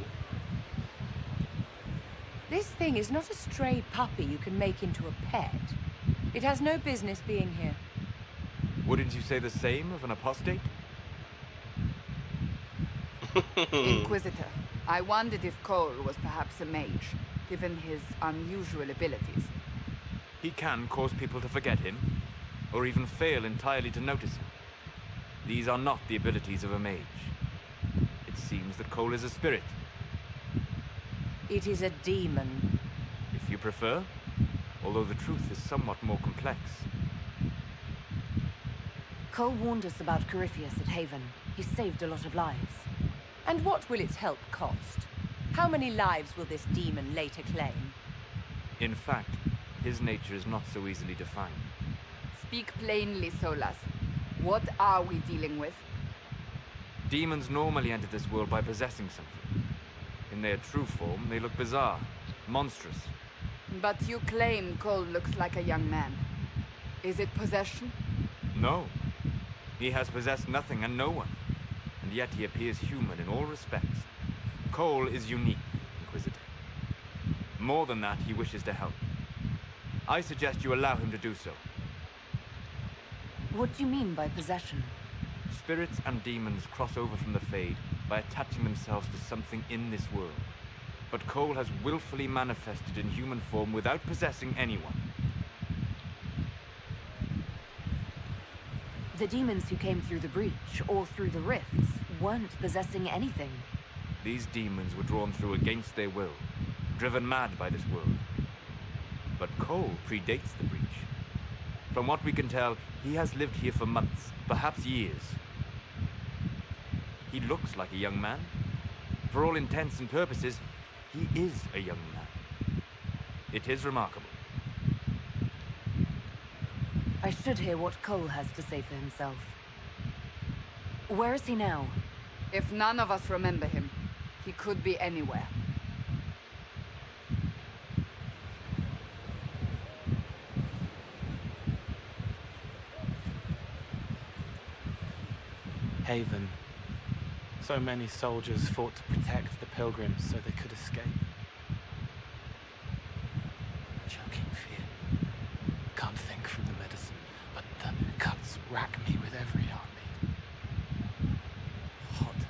This thing is not a stray puppy you can make into a pet. It has no business being here. Wouldn't you say the same of an apostate? Inquisitor, I wondered if Cole was perhaps a mage, given his unusual abilities. He can cause people to forget him, or even fail entirely to notice him. These are not the abilities of a mage. It seems that Cole is a spirit. It is a demon. If you prefer, although the truth is somewhat more complex. Cole warned us about Corypheus at Haven. He saved a lot of lives. And what will its help cost? How many lives will this demon later claim? In fact, his nature is not so easily defined. Speak plainly, Solas. What are we dealing with? Demons normally enter this world by possessing something. In their true form, they look bizarre, monstrous. But you claim Cole looks like a young man. Is it possession? No. He has possessed nothing and no one. And yet he appears human in all respects. Cole is unique, Inquisitor. More than that, he wishes to help. I suggest you allow him to do so. What do you mean by possession? Spirits and demons cross over from the Fade by attaching themselves to something in this world. But Cole has willfully manifested in human form without possessing anyone. The demons who came through the breach, or through the rifts, weren't possessing anything. These demons were drawn through against their will, driven mad by this world. But Cole predates the breach. From what we can tell, he has lived here for months, perhaps years. He looks like a young man. For all intents and purposes, he is a young man. It is remarkable. I should hear what Cole has to say for himself. Where is he now? If none of us remember him, he could be anywhere. Haven. So many soldiers fought to protect the pilgrims so they could escape. Choking fear. Can't think from the medicine, but the cuts rack me with every heartbeat. Hot,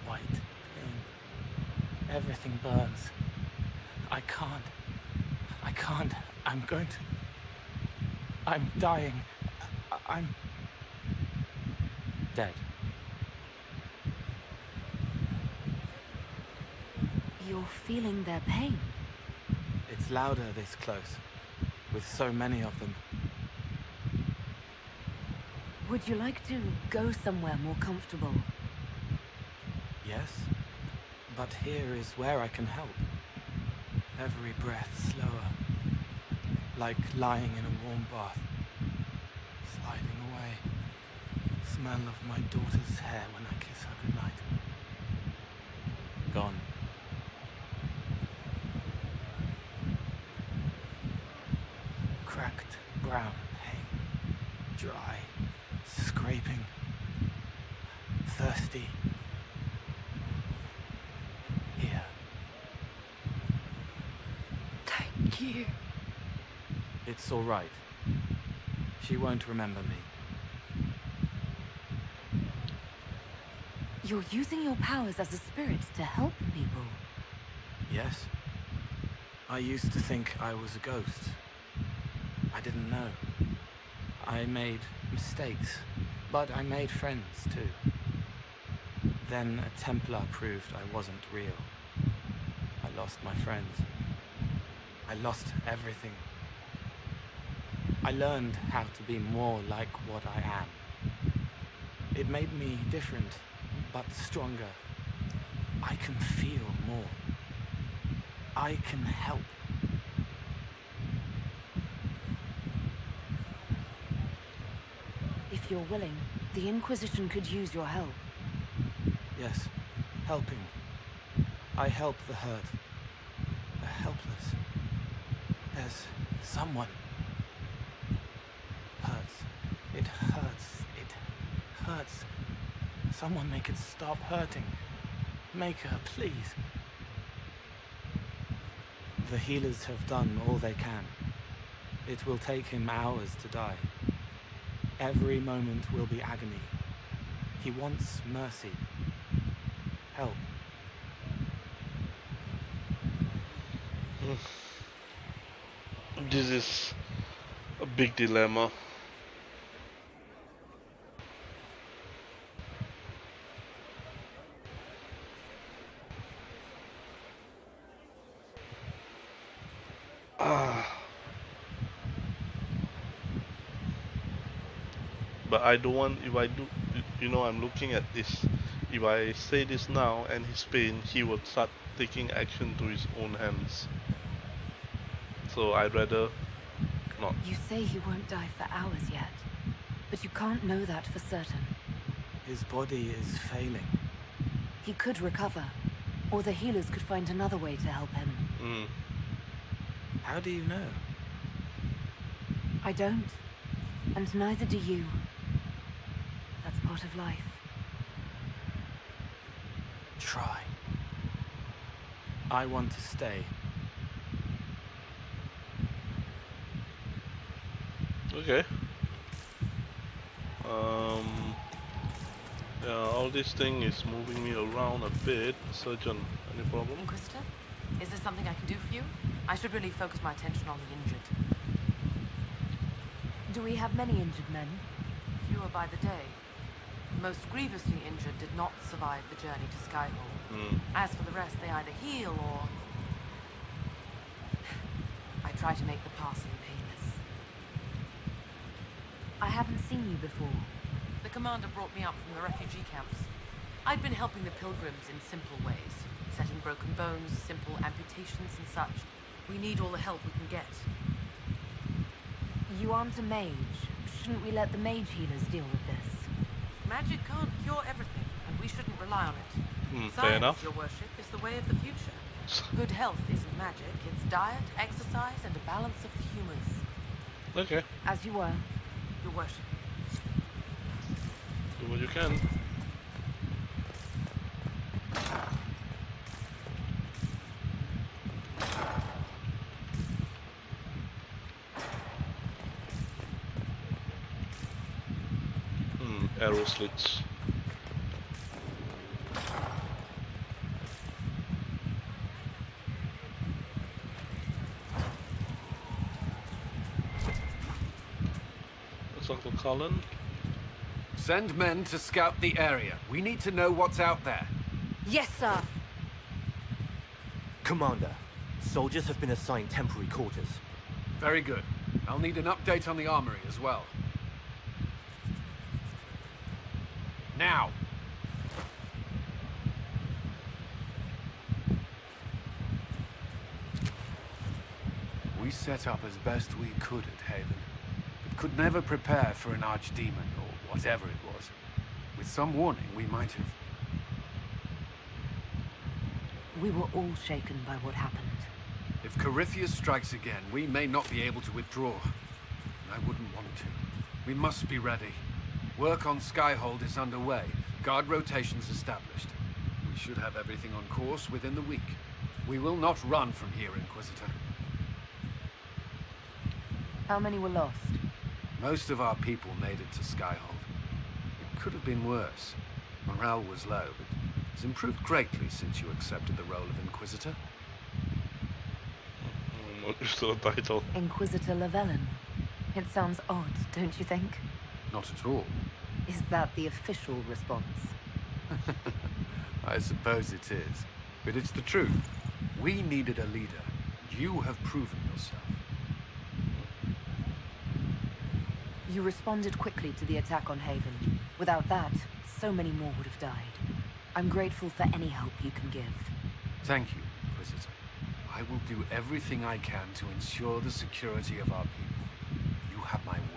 white, pain. Everything burns. I can't. I'm going to... I'm dying. I'm... dead. You're feeling their pain. It's louder this close, with so many of them. Would you like to go somewhere more comfortable? Yes, but here is where I can help. Every breath slower, like lying in a warm bath, sliding away. Smell of my daughter's hair when I kiss her goodnight. Gone. Cracked brown pain, dry, scraping, thirsty. Here. Thank you. It's all right. She won't remember me. You're using your powers as a spirit to help people. Yes. I used to think I was a ghost. I didn't know. I made mistakes, but I made friends too. Then a Templar proved I wasn't real. I lost my friends. I lost everything. I learned how to be more like what I am. It made me different, but stronger. I can feel more. I can help. If you're willing, the Inquisition could use your help. Yes, helping. I help the hurt, the helpless. There's someone. Hurts. It hurts. It hurts. Someone make it stop hurting. Make her, please. The healers have done all they can. It will take him hours to die. Every moment will be agony. He wants mercy. Help. This is a big dilemma. But I don't want, if I do, you know, I'm looking at this. If I say this now and he's pain, he would start taking action to his own hands. So I'd rather not. You say he won't die for hours yet, but you can't know that for certain. His body is failing. He could recover, or the healers could find another way to help him. How do you know? I don't, and neither do you. That's part of life. Try. I want to stay. Okay. Yeah, all this thing is moving me around a bit. Surgeon, any problem? Inquisitor? Is there something I can do for you? I should really focus my attention on the injured. Do we have many injured men? Fewer by the day. The most grievously injured did not survive the journey to Skyhold. As for the rest, they either heal or... I try to make the passing painless. I haven't seen you before. The commander brought me up from the refugee camps. I'd been helping the pilgrims in simple ways. Setting broken bones, simple amputations and such. We need all the help we can get. You aren't a mage. Shouldn't we let the mage healers deal with this? Magic can't cure everything, and we shouldn't rely on it. Fair Science, enough. your worship, is the way of the future. Good health isn't magic, it's diet, exercise, and a balance of the humors. Okay. As you were. Your worship. Do what you can. Arrow slits. That's Uncle Cullen. Send men to scout the area. We need to know what's out there. Yes, sir. Commander, soldiers have been assigned temporary quarters. Very good. I'll need an update on the armory as well. Now! We set up as best we could at Haven, but could never prepare for an archdemon, or whatever it was. With some warning, we might have... We were all shaken by what happened. If Corythius strikes again, we may not be able to withdraw. I wouldn't want to. We must be ready. Work on Skyhold is underway. Guard rotations established. We should have everything on course within the week. We will not run from here, Inquisitor. How many were lost? Most of our people made it to Skyhold. It could have been worse. Morale was low, but it's improved greatly since you accepted the role of Inquisitor. Not used to the title. Inquisitor Llewellyn. It sounds odd, don't you think? Not at all. Is that the official response? I suppose it is. But it's the truth. We needed a leader. You have proven yourself. You responded quickly to the attack on Haven. Without that, so many more would have died. I'm grateful for any help you can give. Thank you, Inquisitor. I will do everything I can to ensure the security of our people. You have my word.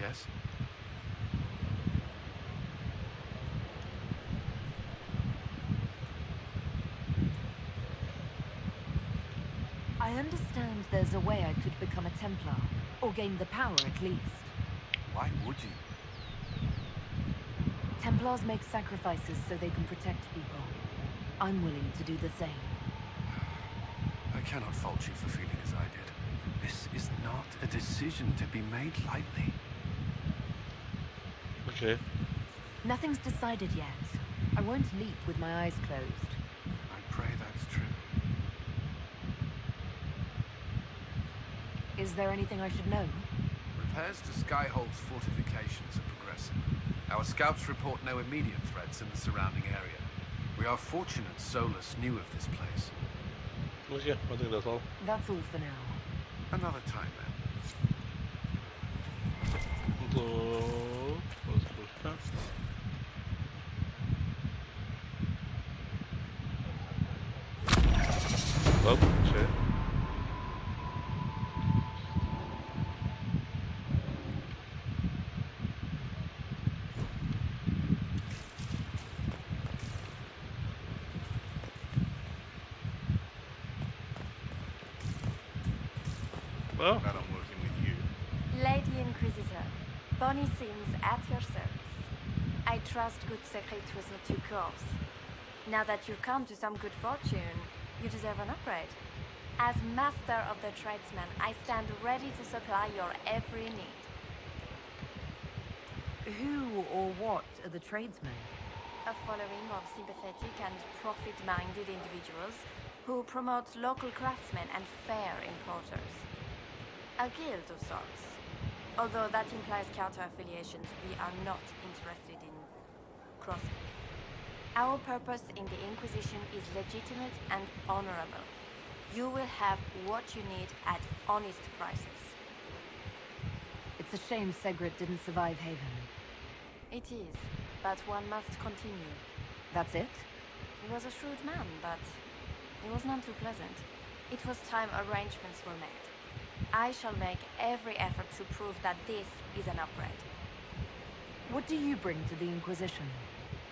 Yes? I understand there's a way I could become a Templar, or gain the power at least. Why would you? Templars make sacrifices so they can protect people. I'm willing to do the same. I cannot fault you for feeling as I did. This is not a decision to be made lightly. Okay. Nothing's decided yet. I won't leap with my eyes closed. I pray that's true. Is there anything I should know? Repairs to Skyhold's fortifications are progressing. Our scouts report no immediate threats in the surrounding area. We are fortunate Solus knew of this place. Okay, I think that's all. That's all for now. Another time, then. So, let's push that. Oh, shit. Oh. that I'm working with you. Lady Inquisitor, Bonnie Sims at your service. I trust good secret was not too coarse. Now that you've come to some good fortune, you deserve an upgrade. As master of the tradesman, I stand ready to supply your every need. Who or what are the tradesmen? A following of sympathetic and profit-minded individuals who promote local craftsmen and fair importers. A guild of sorts. Although that implies counter-affiliations we are not interested in crossing. Our purpose in the Inquisition is legitimate and honorable. You will have what you need at honest prices. It's a shame Segret didn't survive Haven. It is, but one must continue. That's it? He was a shrewd man, but he was none too pleasant. It was time arrangements were made. I shall make every effort to prove that this is an upgrade. What do you bring to the Inquisition?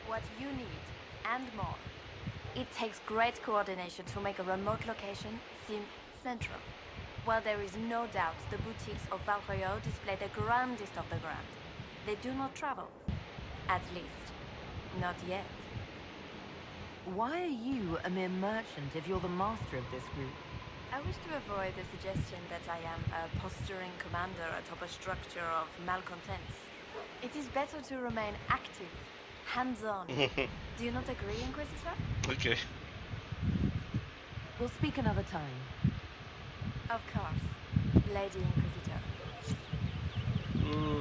What you need, and more. It takes great coordination to make a remote location seem central. While there is no doubt the boutiques of Valroyo display the grandest of the grand, they do not travel. At least, not yet. Why are you a mere merchant if you're the master of this group? I wish to avoid the suggestion that I am a posturing commander atop a structure of malcontents. It is better to remain active, hands-on. Do you not agree, Inquisitor? Okay. We'll speak another time. Of course, Lady Inquisitor.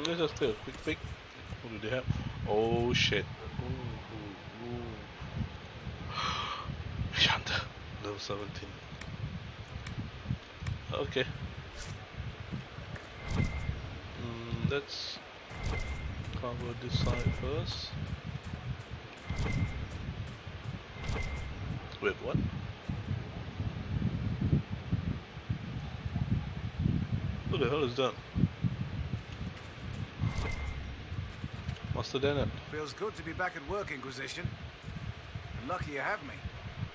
Let's just take a quick pick. What do they have? Oh shit. Ooh. Shanta. Level 17. Okay. Let's cover this side first. Wait, what? What the hell is that? Master Dennett. Feels good to be back at work, Inquisition. And lucky you have me.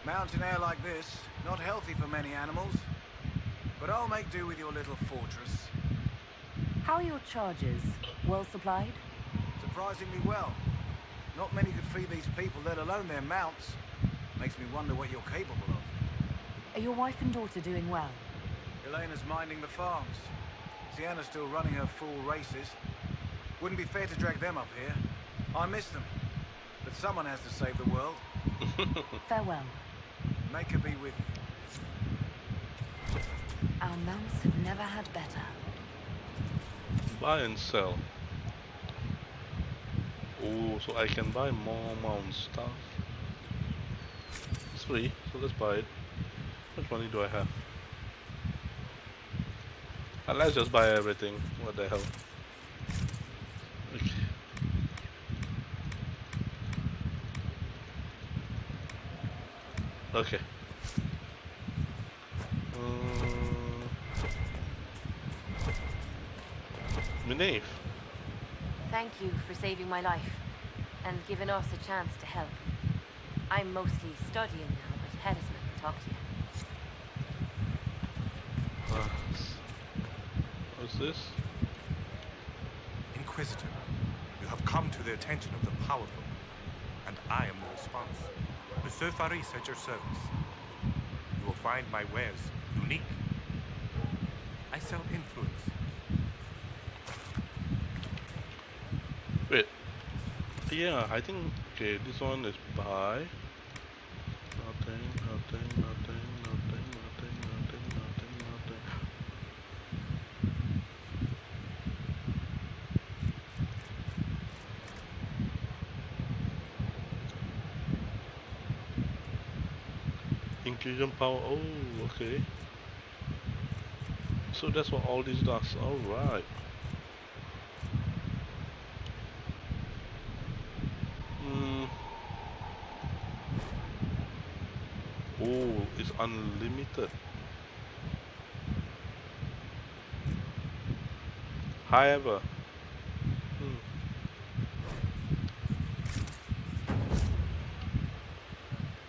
Mountain air like this, not healthy for many animals. But I'll make do with your little fortress. How are your charges? Well supplied? Surprisingly well. Not many could feed these people, let alone their mounts. Makes me wonder what you're capable of. Are your wife and daughter doing well? Elena's minding the farms. Sienna's still running her full races. Wouldn't be fair to drag them up here. I miss them. But someone has to save the world. Farewell. Make her be with you. Our mounts have never had better. Buy and sell. Oh, so I can buy more mount stuff. It's free, so let's buy it. How much money do I have? Let's just buy everything. What the hell? Okay. Okay. Minave. Thank you for saving my life and giving us a chance to help. I'm mostly studying now, but Hedisman can talk to you. What's this? Inquisitor, you have come to the attention of the powerful, and I am the response. Monsieur Faris at your service. You will find my wares unique. I sell influence. Wait. Yeah, I think, okay, this one is buy. Nothing. Inclusion power, oh, okay. So that's what all this does, alright. Oh, it's unlimited. However,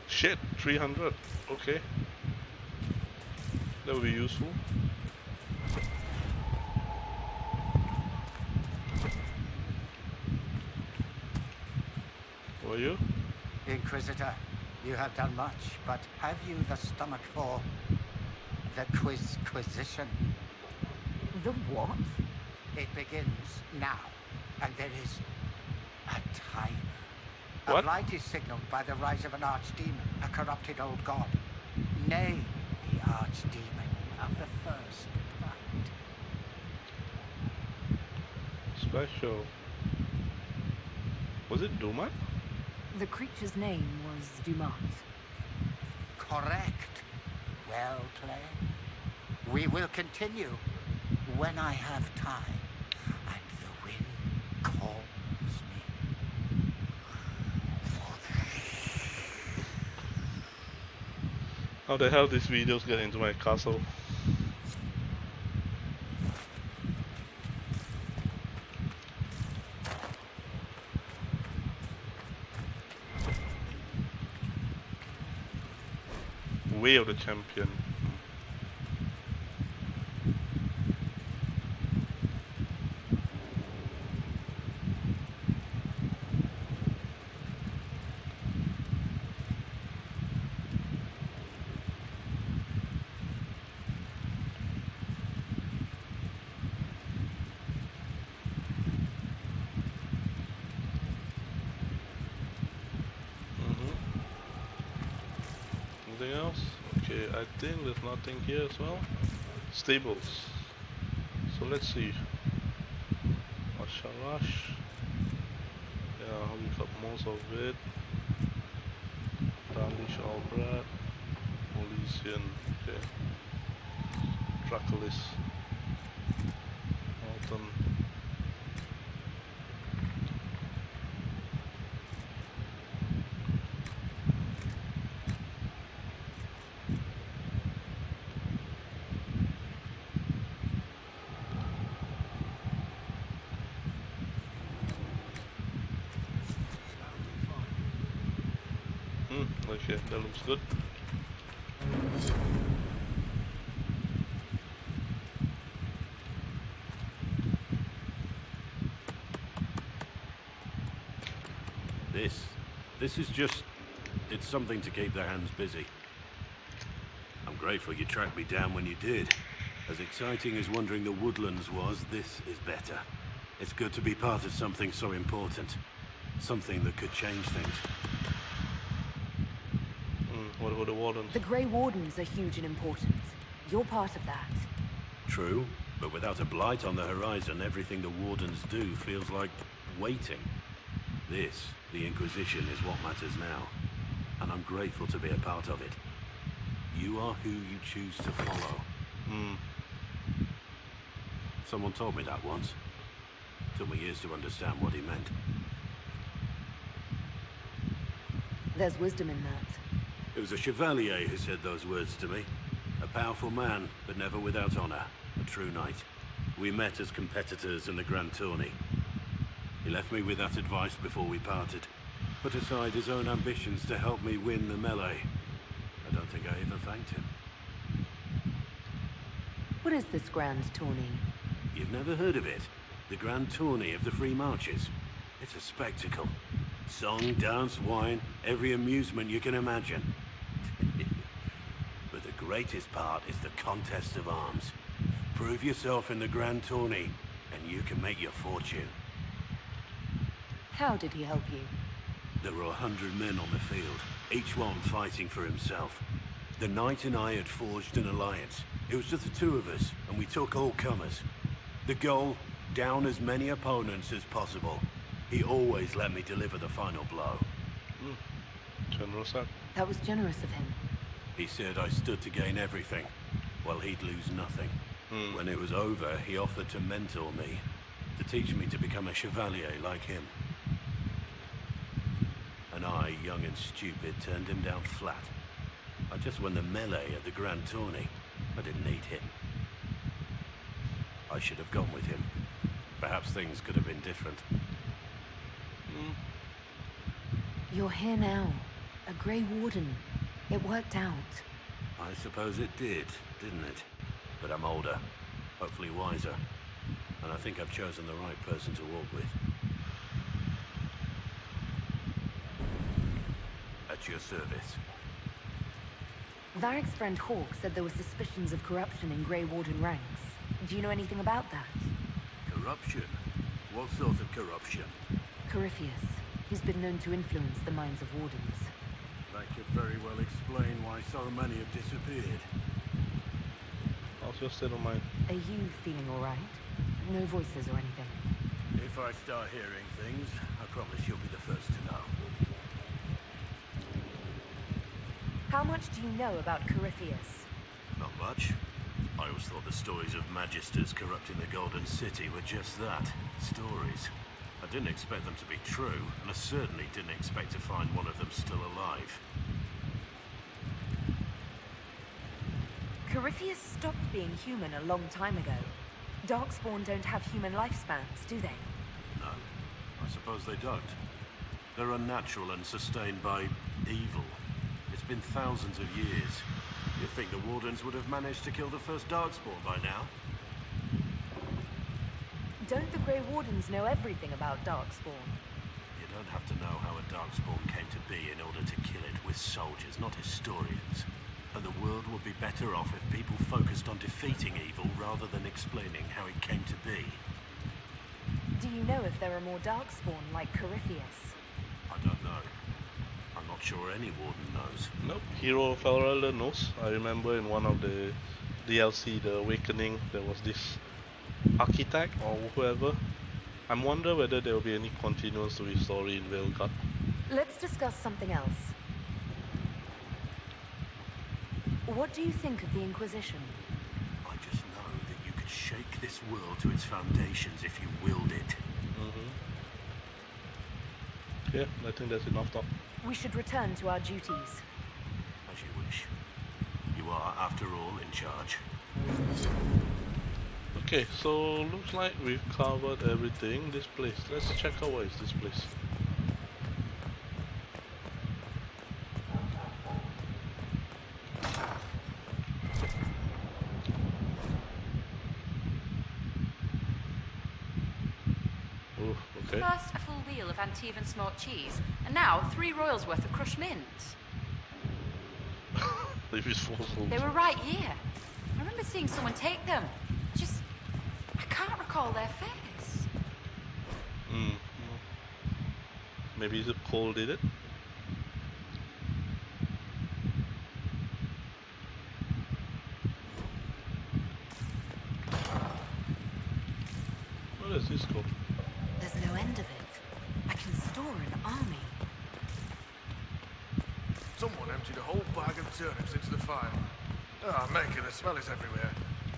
shit, 300. Okay, that would be useful. Who are you? Inquisitor, you have done much, but have you the stomach for the quizquisition? The what? It begins now, and there is a timer. What? A blight is signaled by the rise of an archdemon, a corrupted old god. Name the archdemon of the first blight. Special. Was it Duma? The creature's name was Dumas. Correct. Well played. We will continue when I have time and the wind calls me. How the hell these videos get into my castle? Way of the champion. Anything else? Okay, I think there's nothing here as well. Stables. So let's see. Asharash. Yeah, we got most of it. Danish Albrat. Elysian. Okay. Dracolis. Alton. Okay, that looks good. This is just... it's something to keep their hands busy. I'm grateful you tracked me down when you did. As exciting as wandering the woodlands was, this is better. It's good to be part of something so important. Something that could change things. What about the Wardens? The Grey Wardens are huge in importance. You're part of that. True, but without a blight on the horizon, everything the Wardens do feels like waiting. This, the Inquisition, is what matters now, and I'm grateful to be a part of it. You are who you choose to follow. Someone told me that once. Took me years to understand what he meant. There's wisdom in that. It was a chevalier who said those words to me. A powerful man, but never without honor. A true knight. We met as competitors in the Grand Tourney. He left me with that advice before we parted. Put aside his own ambitions to help me win the melee. I don't think I even thanked him. What is this Grand Tourney? You've never heard of it? The Grand Tourney of the Free Marches. It's a spectacle. Song, dance, wine, every amusement you can imagine. But the greatest part is the contest of arms. Prove yourself in the Grand Tourney, and you can make your fortune. How did he help you? There were 100 men on the field, each one fighting for himself. The knight and I had forged an alliance. It was just the two of us, and we took all comers. The goal, down as many opponents as possible. He always let me deliver the final blow. Generous. That was generous of him. He said I stood to gain everything, while he'd lose nothing. When it was over, he offered to mentor me, to teach me to become a chevalier like him. And I, young and stupid, turned him down flat. I just won the melee at the Grand Tourney. I didn't need him. I should have gone with him. Perhaps things could have been different. You're here now. A Grey Warden. It worked out. I suppose it did, didn't it? But I'm older, hopefully wiser. And I think I've chosen the right person to walk with. At your service. Varric's friend Hawk said there were suspicions of corruption in Grey Warden ranks. Do you know anything about that? Corruption? What sort of corruption? Corypheus. He's been known to influence the minds of Wardens. That could very well explain why so many have disappeared. How's your state of mind? Are you feeling alright? No voices or anything? If I start hearing things, I promise you'll be the first to know. How much do you know about Corypheus? Not much. I always thought the stories of Magisters corrupting the Golden City were just that. Stories. I didn't expect them to be true, and I certainly didn't expect to find one of them still alive. Corypheus stopped being human a long time ago. Darkspawn don't have human lifespans, do they? No, I suppose they don't. They're unnatural and sustained by evil. It's been thousands of years. You'd think the Wardens would have managed to kill the first Darkspawn by now. Don't the Grey Wardens know everything about Darkspawn? You don't have to know how a Darkspawn came to be in order to kill it. We're soldiers, not historians. And the world would be better off if people focused on defeating evil rather than explaining how it came to be. Do you know if there are more Darkspawn like Corypheus? I don't know. I'm not sure any Warden knows. Nope, Hero of Elder knows. I remember in one of the DLC, The Awakening, there was this architect or whoever. I wonder whether there will be any continuance to his story in Veilguard. Let's discuss something else. What do you think of the Inquisition? I just know that you could shake this world to its foundations if you willed it. Yeah, I think that's enough talk. We should return to our duties. As you wish. You are, after all, in charge. Okay, so looks like we've covered everything. This place, let's check out what is this place. Oh, okay. First, a full wheel of Antivan smoked cheese, and now 3 royals worth of crushed mint. Leave his fossils. They were right here. I remember seeing someone take them. I can't recall their face. Maybe the Cole did it? Where does this go? There's no end of it. I can store an army. Someone emptied a whole bag of turnips into the fire. Ah, Maker, the smell is everywhere.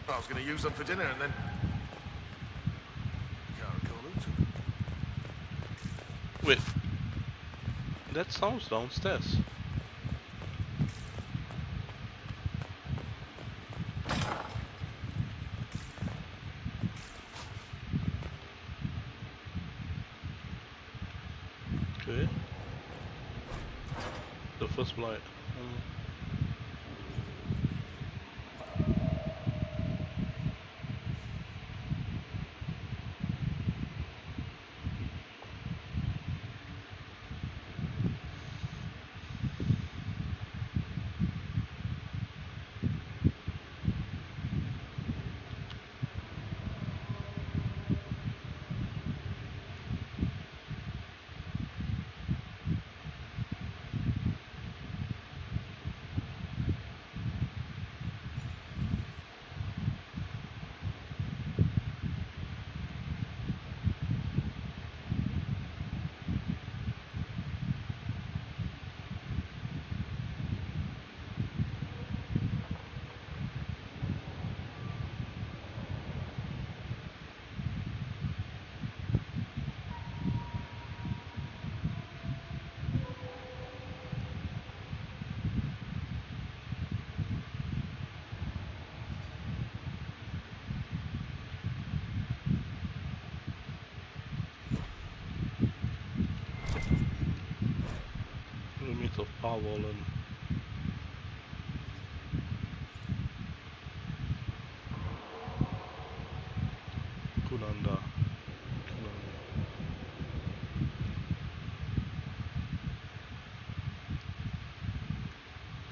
I was going to use them for dinner and then... Can't recall who took them. Wait. That sounds downstairs. Okay. The first blight. Of Powell and Kunanda.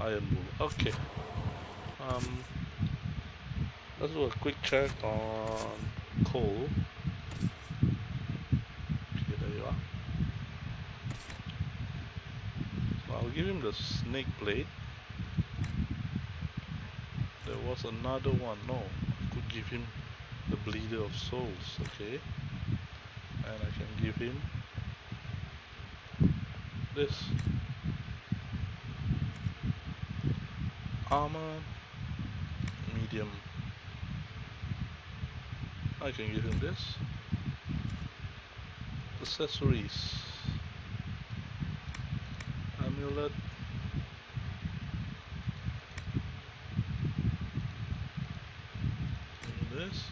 Iron wool. Okay. Let's do a quick check on coal. Okay, there you are. So I'll give him the snake blade. There was another one. No, I could give him the bleeder of souls. Okay. And I can give him this. Armor, medium. I can give him this. Accessories. Amulet. And this.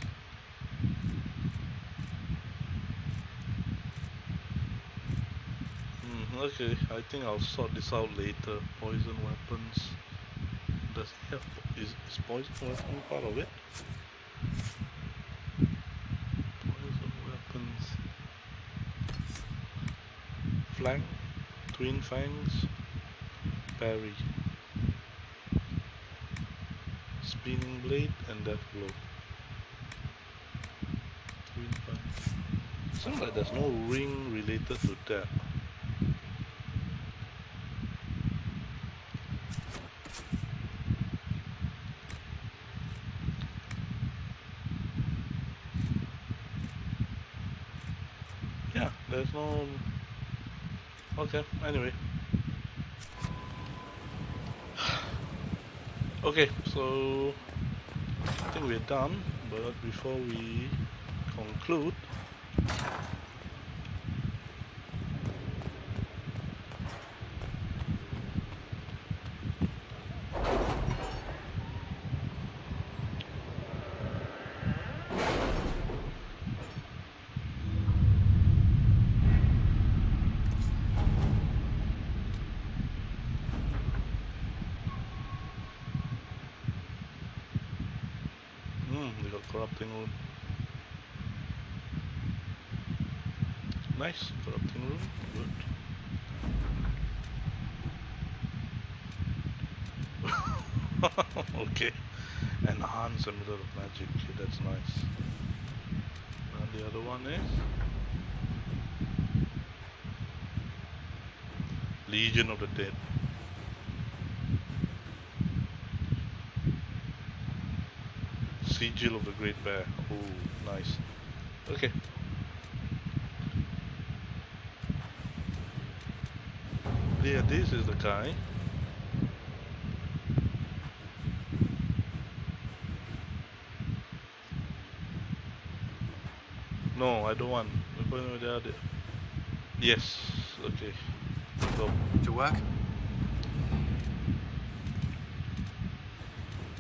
Okay, I think I'll sort this out later. Poison weapons. Does he have, is poison weapon part of it? Poison weapons. Flank, twin fangs, parry, spinning blade, and death blow. Twin fangs. Seems like there's no ring related to that. Yeah, there's no. Okay, anyway. Okay, so I think we're done, but before we conclude, we got corrupting rune. Nice, corrupting rune, good. Okay, enhance amulet of magic, okay, that's nice. And the other one is Legion of the Dead. Sigil of the Great Bear, oh, nice. Okay. Yeah, this is the guy. No, I don't want. Yes, okay. Go. To work?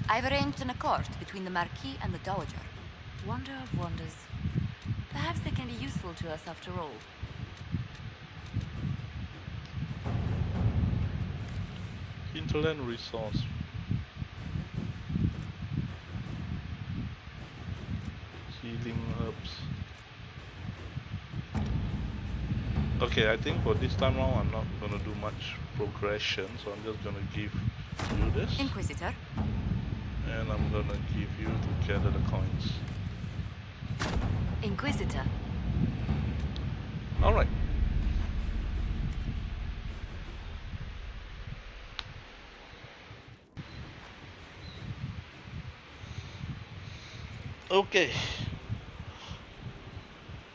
I've arranged an accord between the Marquis and the Dowager. Wonder of wonders. Perhaps they can be useful to us after all. Hinterland resource. Healing herbs. Okay, I think for this time round I'm not gonna do much progression, so I'm just gonna give you this. Inquisitor. And I'm gonna give you to gather the coins. Inquisitor. Alright. Okay.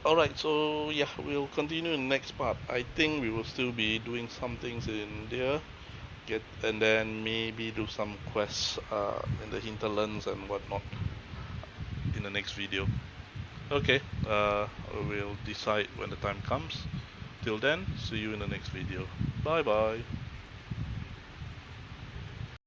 Alright, so yeah, we'll continue in the next part. I think we will still be doing some things in there. And then maybe do some quests in the hinterlands and whatnot in the next video. Okay, we'll decide when the time comes. Till then, see you in the next video. Bye bye.